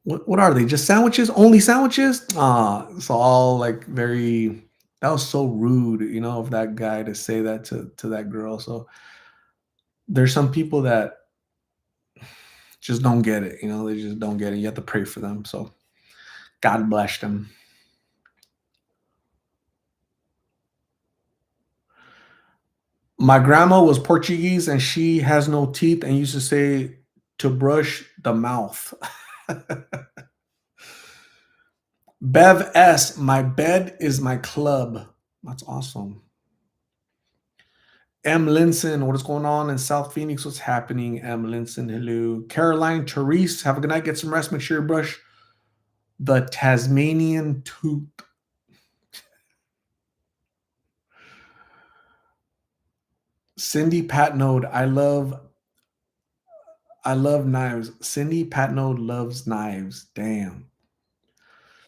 what are they, just sandwiches, only sandwiches? So all like very, that was so rude, of that guy to say that to that girl. So there's some people that just don't get it. They just don't get it. You have to pray for them. So God bless them. My grandma was Portuguese and she has no teeth and used to say to brush the mouth. Bev S, my bed is my club. That's awesome. M. Linson, what is going on in South Phoenix? What's happening? M. Linson, hello. Caroline Therese, have a good night. Get some rest. Make sure you brush the Tasmanian tooth. Cindy Patnode, I love knives. Cindy Patnode loves knives. Damn.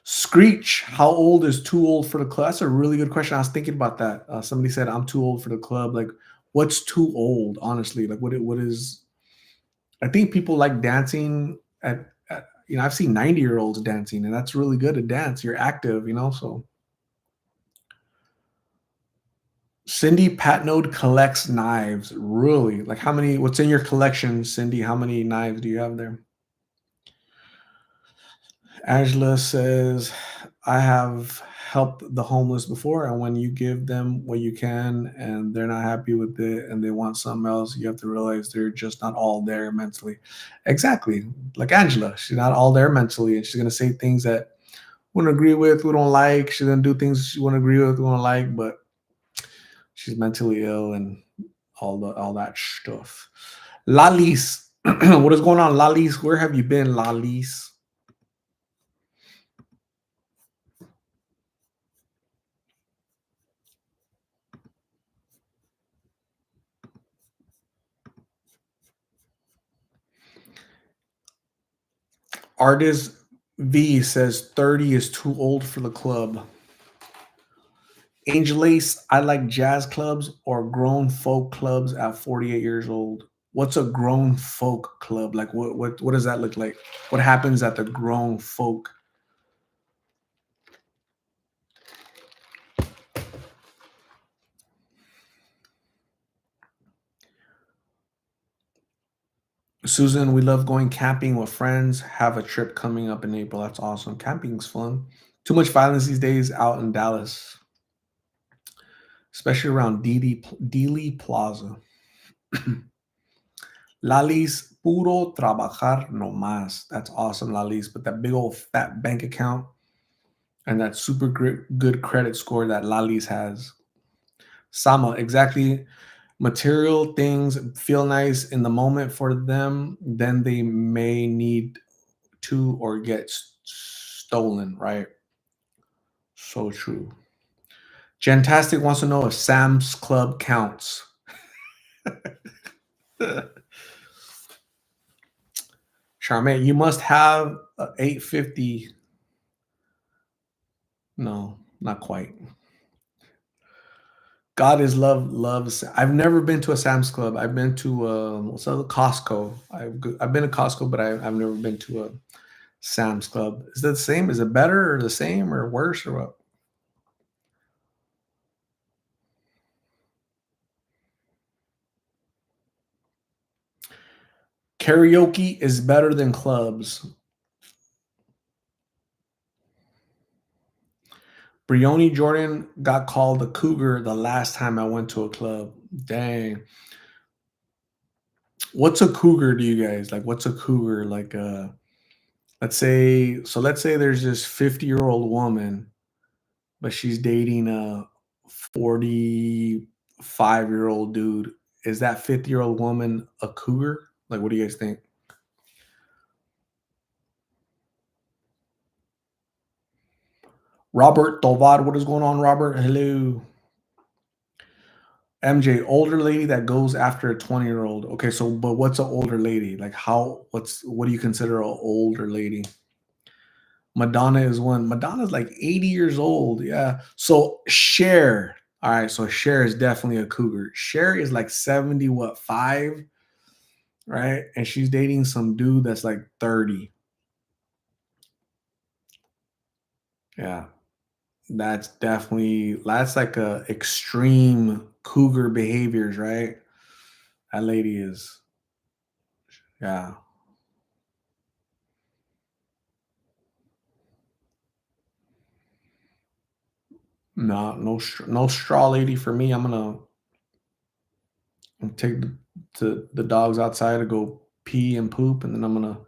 Screech, how old is too old for the club? That's a really good question. I was thinking about that. Somebody said I'm too old for the club. Like, what's too old? Honestly, like, what is? I think people like dancing at I've seen 90-year-olds dancing, and that's really good to dance. You're active, So Cindy Patnode collects knives. Really? Like, how many? What's in your collection, Cindy? How many knives do you have there? Angela says, I have helped the homeless before, and when you give them what you can and they're not happy with it and they want something else, you have to realize they're just not all there mentally. Exactly. Like Angela, she's not all there mentally, and she's going to say things that we don't agree with, we don't like. She's going to do things she won't agree with, we don't like, but she's mentally ill and all that stuff. Lalis, what is going on, Lalis? Where have you been, Lalis? Artist V says 30 is too old for the club. Angel Ace, I like jazz clubs or grown folk clubs at 48 years old. What's a grown folk club? Like what does that look like? What happens at the grown folk? Susan, we love going camping with friends. Have a trip coming up in April. That's awesome. Camping's fun. Too much violence these days out in Dallas, especially around Dealey Plaza. Lalis, puro trabajar no más. That's awesome, Lalis. But that big old fat bank account and that super good credit score that Lalis has. Sama, exactly. Material things feel nice in the moment for them, then they may need to or get stolen, right? So true. Jantastic wants to know if Sam's Club counts. Charmaine, you must have a 850. No, not quite. God is love, loves. I've never been to a Sam's Club. I've been to what's that? Costco. I've been to Costco, but I've never been to a Sam's Club. Is that the same? Is it better or the same or worse or what? Karaoke is better than clubs. Brioni Jordan got called a cougar the last time I went to a club. Dang. What's a cougar to you guys? Like, what's a cougar? Like, let's say there's this 50-year-old woman, but she's dating a 45-year-old dude. Is that 50-year-old woman a cougar? Like, what do you guys think? Robert Tovar, what is going on, Robert? Hello. MJ, older lady that goes after a 20-year-old. Okay, so but what's an older lady? Like what do you consider an older lady? Madonna is one. Madonna's like 80 years old. Yeah. So Cher. All right, so Cher is definitely a cougar. Cher is like 70, what, 5, right? And she's dating some dude that's like 30. Yeah. That's like a extreme cougar behaviors, right? That lady is, yeah. No straw lady for me. I'm take the dogs outside to go pee and poop, and then I'm gonna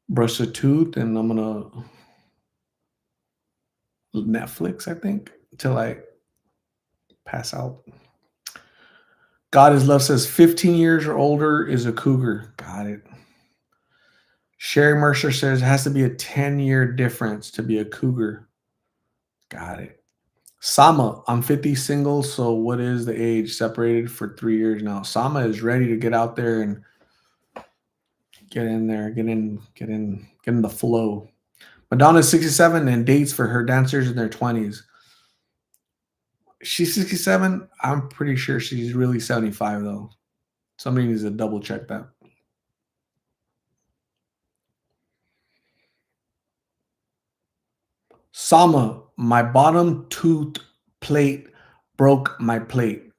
brush the tooth, and I'm gonna Netflix, I think, until I pass out. God is love says 15 years or older is a cougar. Got it. Sherry Mercer says it has to be a 10-year difference to be a cougar. Got it. Sama, I'm 50 single, so what is the age? Separated for 3 years now. Sama is ready to get out there and get in there, get in the flow. Madonna's 67 and dates for her dancers in their 20s. She's 67. I'm pretty sure she's really 75 though. Somebody needs to double check that. Sama, my bottom tooth plate broke my plate.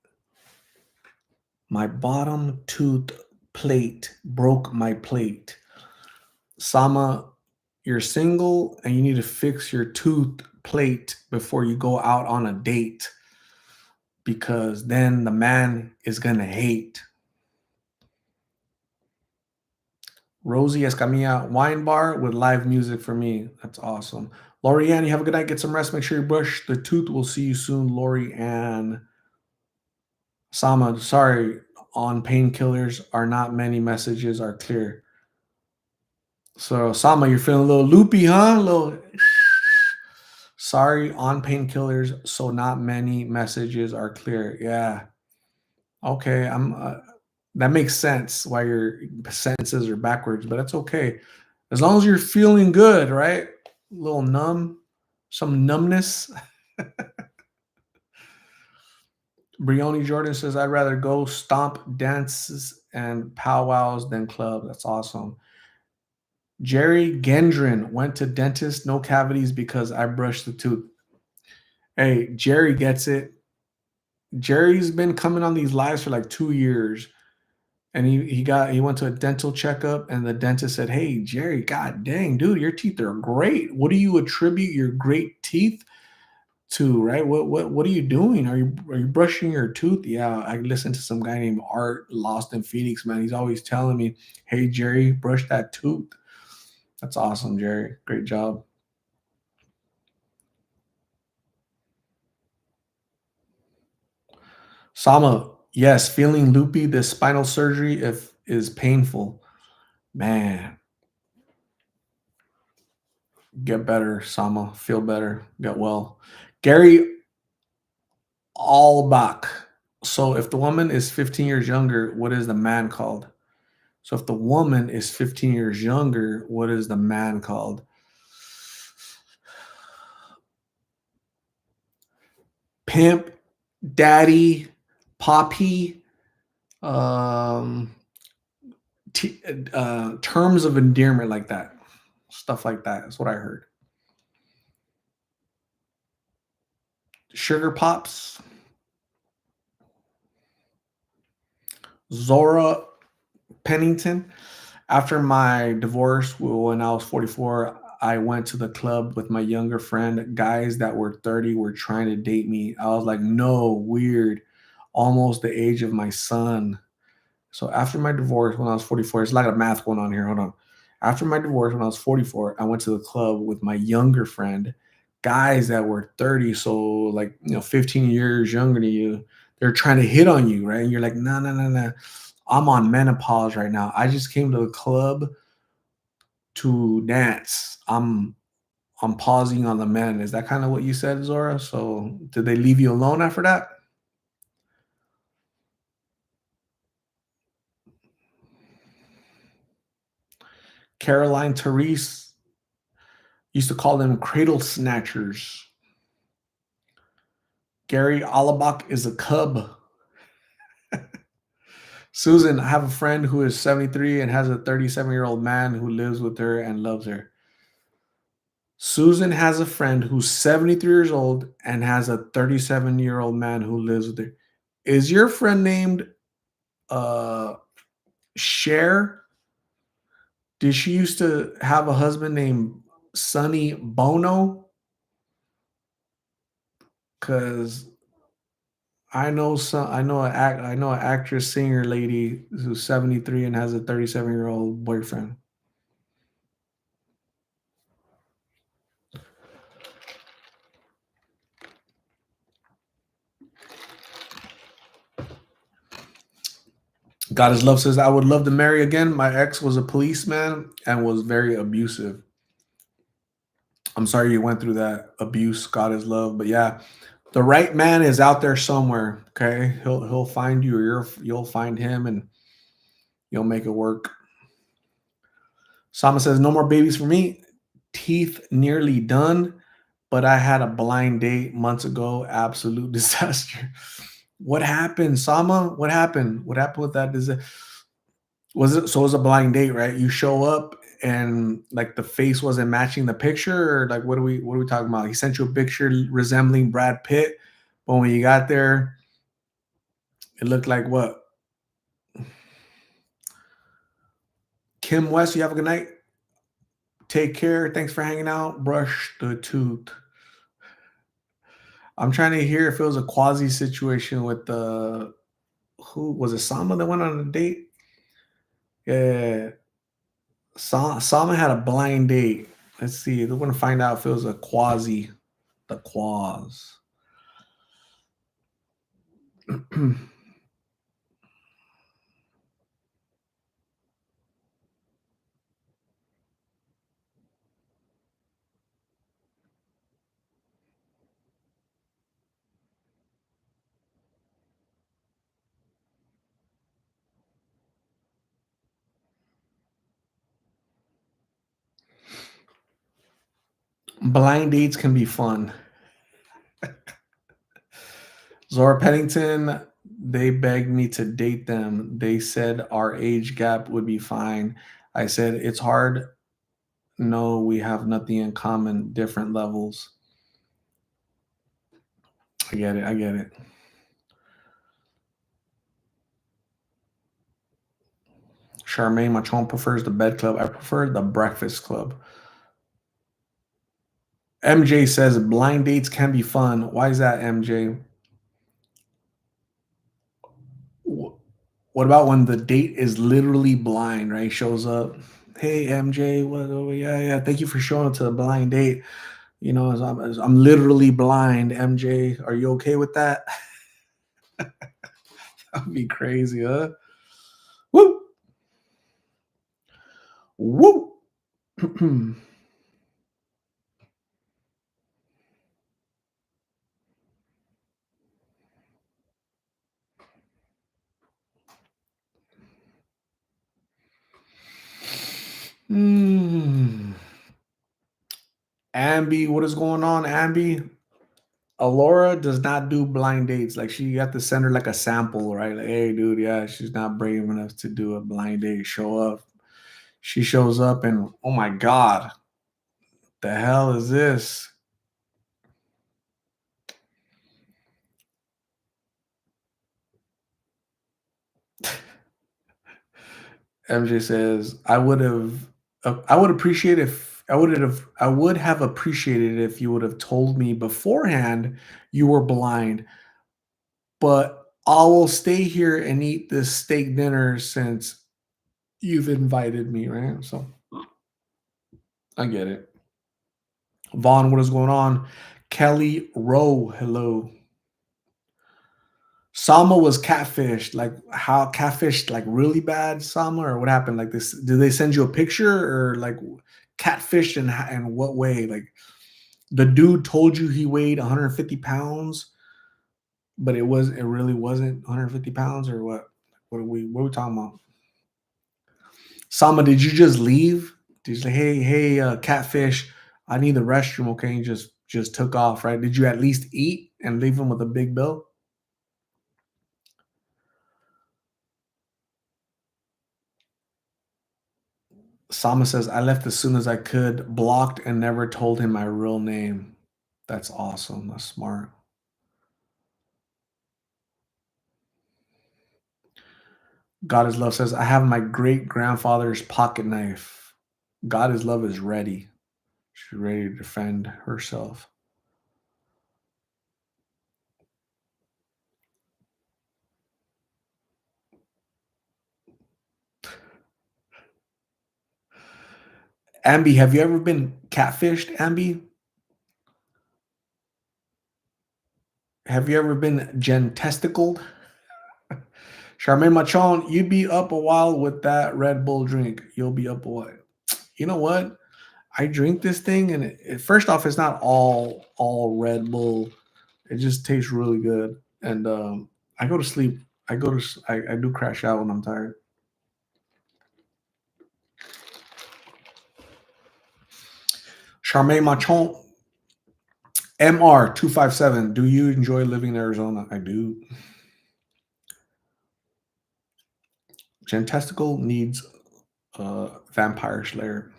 My bottom tooth plate broke my plate. Sama, you're single and you need to fix your tooth plate before you go out on a date because then the man is going to hate. Rosie Escamilla wine bar with live music for me. That's awesome. Lori Ann, you have a good night. Get some rest. Make sure you brush the tooth. We'll see you soon, Lori Ann. Sama, sorry, on painkillers are not many messages are clear. So Sama, you're feeling a little loopy, huh? A little sorry, on painkillers, so not many messages are clear. Yeah. Okay, I'm that makes sense why your sentences are backwards, but that's okay. As long as you're feeling good, right? A little numb, some numbness. Brioni Jordan says, I'd rather go stomp dances and powwows than club. That's awesome. Jerry Gendron went to dentist, no cavities because I brushed the tooth. Hey, Jerry gets it. Jerry's been coming on these lives for like 2 years. And he went to a dental checkup, and the dentist said, "Hey, Jerry, god dang, dude, your teeth are great. What do you attribute your great teeth too, right? What are you doing? Are you brushing your tooth? Yeah, I listened to some guy named Art Lost in Phoenix, man. He's always telling me, "Hey Jerry, brush that tooth." That's awesome, Jerry. Great job. Sama, yes, feeling loopy. This spinal surgery if is painful. Man, get better, Sama. Feel better. Get well. Gary Albach. So if the woman is 15 years younger, what is the man called? So if the woman is 15 years younger, what is the man called? Pimp, daddy, poppy, um, terms of endearment like that. Stuff like that. That's what I heard. Sugar pops, Zora Pennington. After my divorce, when I was 44, I went to the club with my younger friend. Guys that were 30 were trying to date me. I was like, no, weird. Almost the age of my son. So after my divorce, when I was 44, it's a lot of math going on here. Hold on. After my divorce, when I was 44, I went to the club with my younger friend. Guys that were 30, so like 15 years younger than you, they're trying to hit on you, right? And you're like, no, no, no, no. I'm on menopause right now. I just came to the club to dance. I'm pausing on the men. Is that kind of what you said, Zora? So did they leave you alone after that? Caroline Therese used to call them cradle snatchers. Gary Alabak is a cub. Susan, I have a friend who is 73 and has a 37-year-old man who lives with her and loves her. Susan has a friend who's 73 years old and has a 37-year-old man who lives with her. Is your friend named uh Cher? Did she used to have a husband named Sonny Bono? Cause I know an actress singer lady who's 73 and has a 37-year-old boyfriend. God is love says I would love to marry again. My ex was a policeman and was very abusive. I'm sorry you went through that abuse. God is love, but yeah, the right man is out there somewhere. Okay, he'll find you, or you'll find him, and you'll make it work. Sama says no more babies for me. Teeth nearly done, but I had a blind date months ago. Absolute disaster. What happened, Sama? What happened? What happened with that? Was it so? It was a blind date, right? You show up and like the face wasn't matching the picture, or like what are we talking about? He sent you a picture resembling Brad Pitt, but when you got there, it looked like what? Kim West. You have a good night. Take care. Thanks for hanging out. Brush the tooth. I'm trying to hear if it was a quasi situation with the who was it? Sama that went on a date. Yeah, Sama had a blind date. Let's see. They're gonna find out if it was a quasi. The quaz. Blind dates can be fun. Zora Pennington, they begged me to date them. They said our age gap would be fine. I said, it's hard. No, we have nothing in common, different levels. I get it. I get it. Charmaine Machon prefers the bed club. I prefer the breakfast club. MJ says blind dates can be fun. Why is that, MJ? What about when the date is literally blind, right? Shows up, hey MJ, what? Oh, yeah, yeah. Thank you for showing up to the blind date. As I'm literally blind. MJ, are you okay with that? That'd be crazy, huh? Woo, woo. Hmm. Ambi, what is going on, Ambi? Alora does not do blind dates. Like she have to send her like a sample, right? Like, hey, dude, yeah, she's not brave enough to do a blind date. Show up. She shows up, and oh my god, the hell is this? MJ says, I would appreciate if I would have appreciated if you would have told me beforehand you were blind, but I will stay here and eat this steak dinner since you've invited me, right? So I get it. Vaughn, what is going on? Kelly Rowe, hello. Sama was catfished. Like how catfished? Like really bad, Sama, or what happened? Like this? Did they send you a picture or like catfished in what way? Like the dude told you he weighed 150 pounds, but it really wasn't 150 pounds, or what? What are we talking about? Sama, did you just leave? Did you say, hey, catfish, I need the restroom, okay? And you just took off, right? Did you at least eat and leave him with a big bill? Sama says, I left as soon as I could, blocked and never told him my real name. That's awesome. That's smart. God is love says, I have my great grandfather's pocket knife. God is love is ready. She's ready to defend herself. Ambi, have you ever been catfished, Ambi? Have you ever been gentasticled? Charmaine Machon, you'd be up a while with that Red Bull drink. You'll be up a while. You know what? I drink this thing, and first off, it's not all Red Bull. It just tastes really good, and I go to sleep. I do crash out when I'm tired. Charmaine Machon, MR257. Do you enjoy living in Arizona? I do. Gentesticle needs a vampire slayer.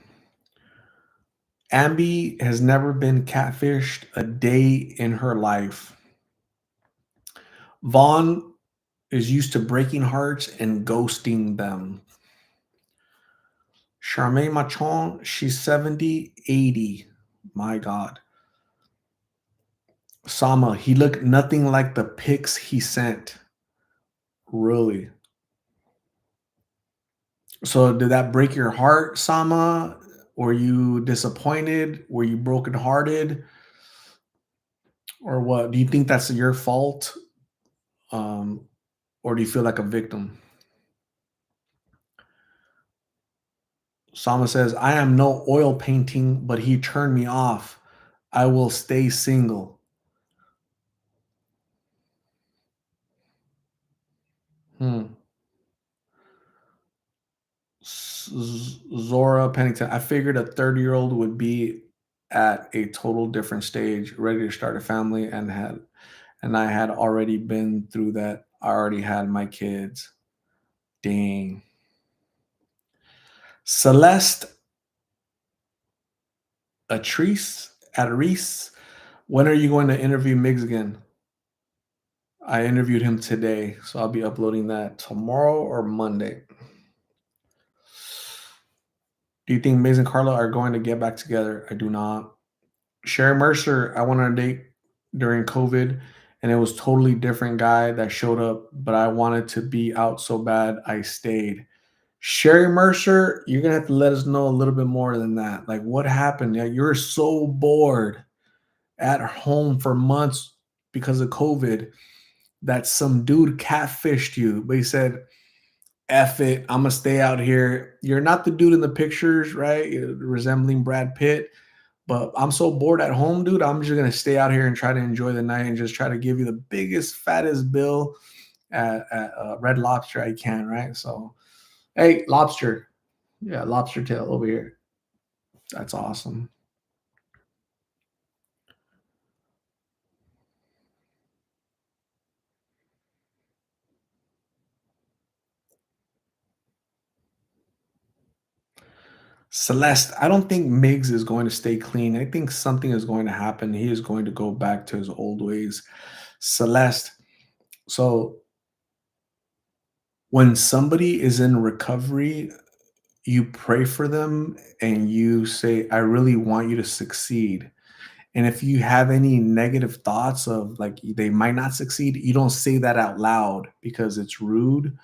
Ambi has never been catfished a day in her life. Vaughn is used to breaking hearts and ghosting them. Charmaine Machon, she's 70, 80. My God. Sama, he looked nothing like the pics he sent. Really? So did that break your heart, Sama? Were you disappointed? Were you brokenhearted? Or what? Do you think that's your fault? Um, or do you feel like a victim? Sama says, I am no oil painting, but he turned me off. I will stay single. Hmm. Zora Pennington. I figured a 30-year-old would be at a total different stage, ready to start a family, and I had already been through that. I already had my kids. Dang. Celeste Atrice. When are you going to interview Migs again? I interviewed him today, so I'll be uploading that tomorrow or Monday. Do you think Migs and Carla are going to get back together? I do not. Sherry Mercer, I went on a date during COVID, and it was totally different guy that showed up, but I wanted to be out so bad I stayed. Sherry Mercer, you're gonna have to let us know a little bit more than that. Like, what happened? Yeah, you were so bored at home for months because of COVID that some dude catfished you, but he said, F it, I'm gonna stay out here. You're not the dude in the pictures, right? You're resembling Brad Pitt, but I'm so bored at home, dude. I'm just gonna stay out here and try to enjoy the night and just try to give you the biggest, fattest bill at Red Lobster I can, right? So, hey, lobster, yeah, lobster tail over here. That's awesome. Celeste, I don't think Migs is going to stay clean. I think something is going to happen. He is going to go back to his old ways. Celeste, so when somebody is in recovery, you pray for them and you say, I really want you to succeed. And if you have any negative thoughts of like they might not succeed, you don't say that out loud because it's rude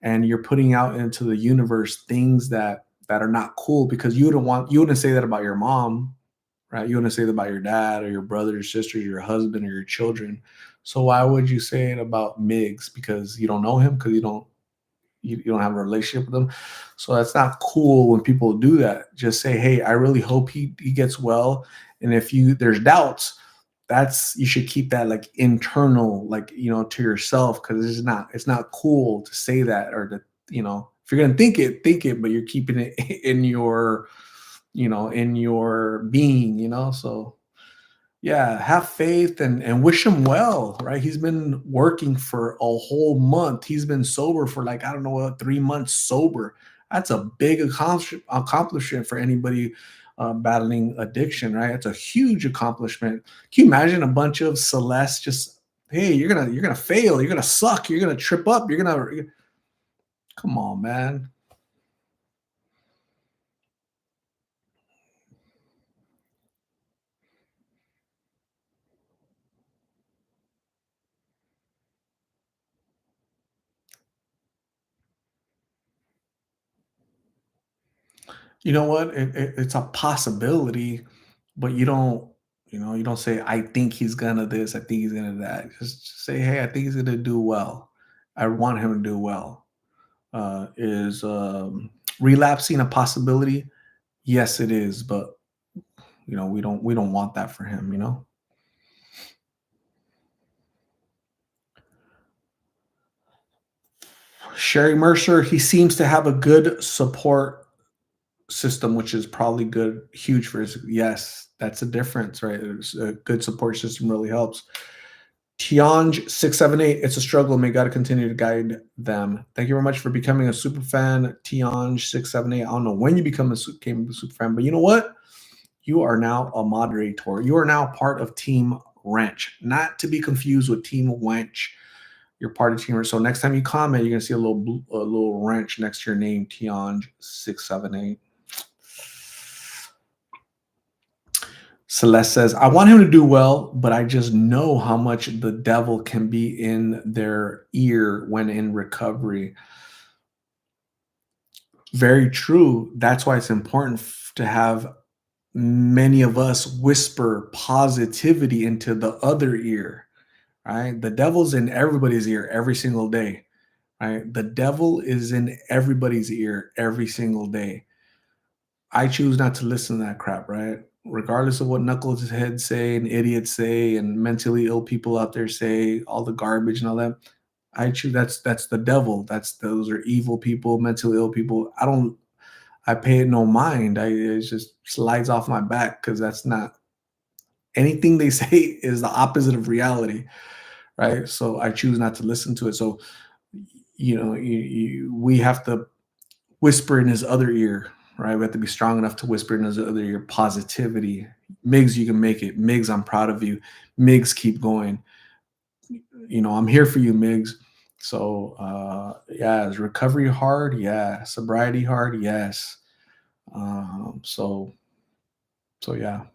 and you're putting out into the universe things that are not cool because you wouldn't say that about your mom, right? You wouldn't say that about your dad or your brother or sister, your husband or your children. So why would you say it about Migs? Because you don't know him, because you don't have a relationship with them. So that's not cool when people do that. Just say, hey, I really hope he gets well. And if you there's doubts, that's you should keep that like internal, like to yourself, because it's not cool to say that or to, if you're gonna think it, but you're keeping it in your in your being, so yeah, have faith and wish him well, right? He's been working for a whole month. He's been sober for like, I don't know what, 3 months sober. That's a big accomplishment for anybody battling addiction, right? It's a huge accomplishment. Can you imagine a bunch of Celeste just, hey, you're gonna fail, you're gonna suck, you're gonna trip up, come on, man. You know what? It's a possibility, but you don't say, I think he's gonna this, I think he's gonna that. Just say, hey, I think he's gonna do well. I want him to do well. Is relapsing a possibility? Yes, it is, but we don't want that for him. Sherry Mercer, he seems to have a good support system, which is probably good, huge for his. Yes, that's a difference, right? A good support system really helps. Tianj678, it's a struggle. May God continue to guide them. Thank you very much for becoming a super fan. Tianj678. I don't know when you became a super fan, but you know what? You are now a moderator. You are now part of Team Wrench, not to be confused with Team Wench. You're part of Team Wrench. So next time you comment, you're gonna see a little wrench next to your name, Tianj678. Celeste says, I want him to do well, but I just know how much the devil can be in their ear when in recovery. Very true. That's why it's important to have many of us whisper positivity into the other ear, right? The devil's in everybody's ear every single day, right? The devil is in everybody's ear every single day. I choose not to listen to that crap, right? Regardless of what knuckles heads say and idiots say and mentally ill people out there say, all the garbage and all that. I choose that's the devil. Those are evil people, mentally ill people. I pay it no mind. It just slides off my back because that's not anything they say is the opposite of reality, right? So I choose not to listen to it. So we have to whisper in his other ear, right? We have to be strong enough to whisper in his other ear positivity. Migs, you can make it. Migs, I'm proud of you. Migs, keep going. I'm here for you, Migs. So yeah, is recovery hard? Yeah. Sobriety hard? Yes. So yeah.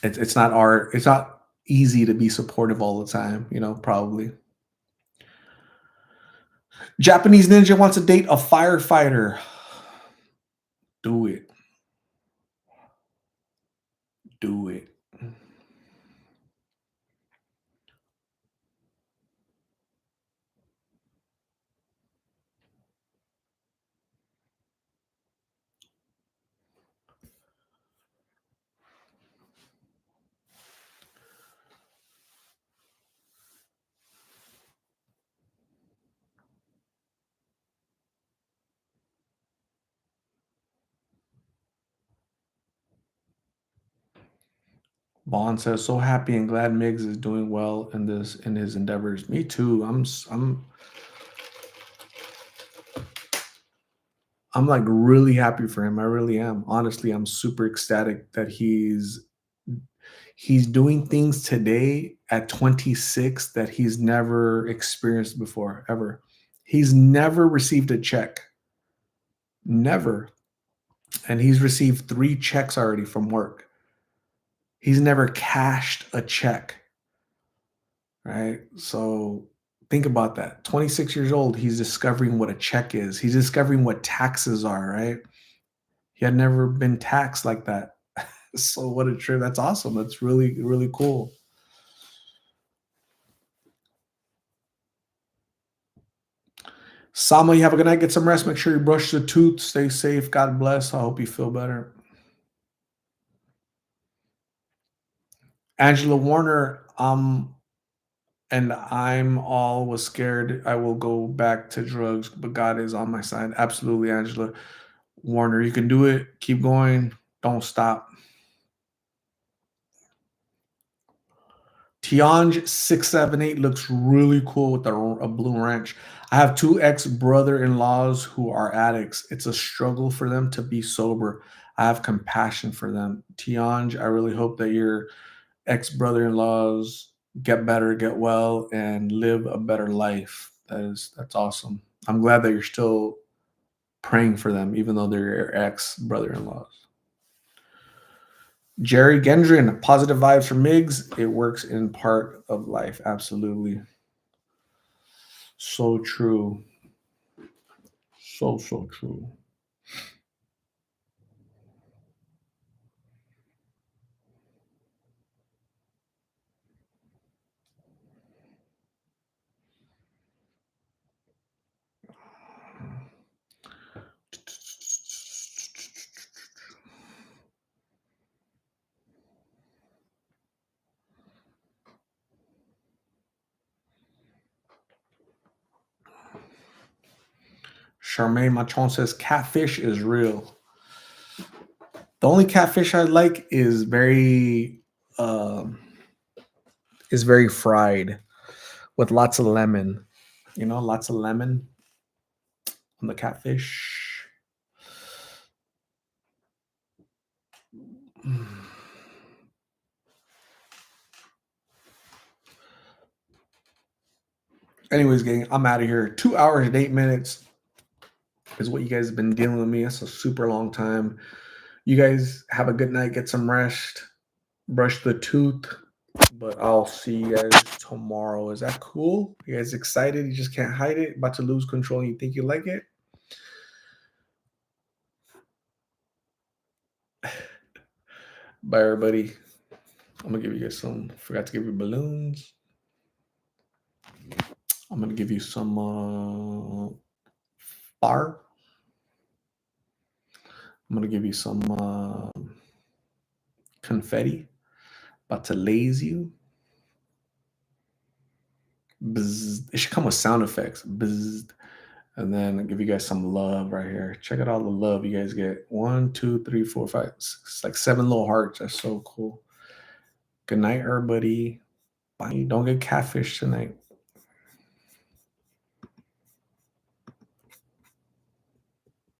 It's not our it's not easy to be supportive all the time, probably. Japanese ninja wants to date a firefighter. Do it. Do it. Vaughn says, "So happy and glad Migs is doing well in his endeavors." Me too. I'm like really happy for him. I really am. Honestly, I'm super ecstatic that he's doing things today at 26 that he's never experienced before ever. He's never received a check. Never. And he's received 3 checks already from work. He's never cashed a check, right? So think about that. 26 years old, he's discovering what a check is. He's discovering what taxes are, right? He had never been taxed like that. So what a trip. That's awesome. That's really, really cool. Sama, you have a good night. Get some rest. Make sure you brush the tooth. Stay safe. God bless. I hope you feel better. Angela Warner, and I'm all was scared I will go back to drugs, but God is on my side. Absolutely, Angela Warner. You can do it. Keep going. Don't stop. Tianj678 looks really cool with a blue wrench. I have 2 ex-brother-in-laws who are addicts. It's a struggle for them to be sober. I have compassion for them. Tianj, I really hope that your ex-brother-in-laws get better, get well, and live a better life. That's awesome. I'm glad that you're still praying for them, even though they're your ex-brother-in-laws. Jerry Gendron, positive vibes from Migs. It works in part of life. Absolutely. So true. So true. Charmaine Machon says catfish is real. The only catfish I like is very fried with lots of lemon. Lots of lemon on the catfish. Anyways, gang, I'm out of here. 2 hours and 8 minutes is what you guys have been dealing with me. That's a super long time. You guys have a good night. Get some rest. Brush the tooth. But I'll see you guys tomorrow. Is that cool? You guys excited? You just can't hide it? About to lose control and you think you like it? Bye, everybody. I'm going to give you guys some. Forgot to give you balloons. I'm going to give you some bar. I'm going to give you some confetti. About to laze you. Bzzz. It should come with sound effects. Bzzz. And then I'll give you guys some love right here. Check out all the love you guys get. 1, 2, 3, 4, 5, 6. It's like 7 little hearts. That's so cool. Good night, everybody. Bye. Don't get catfish tonight.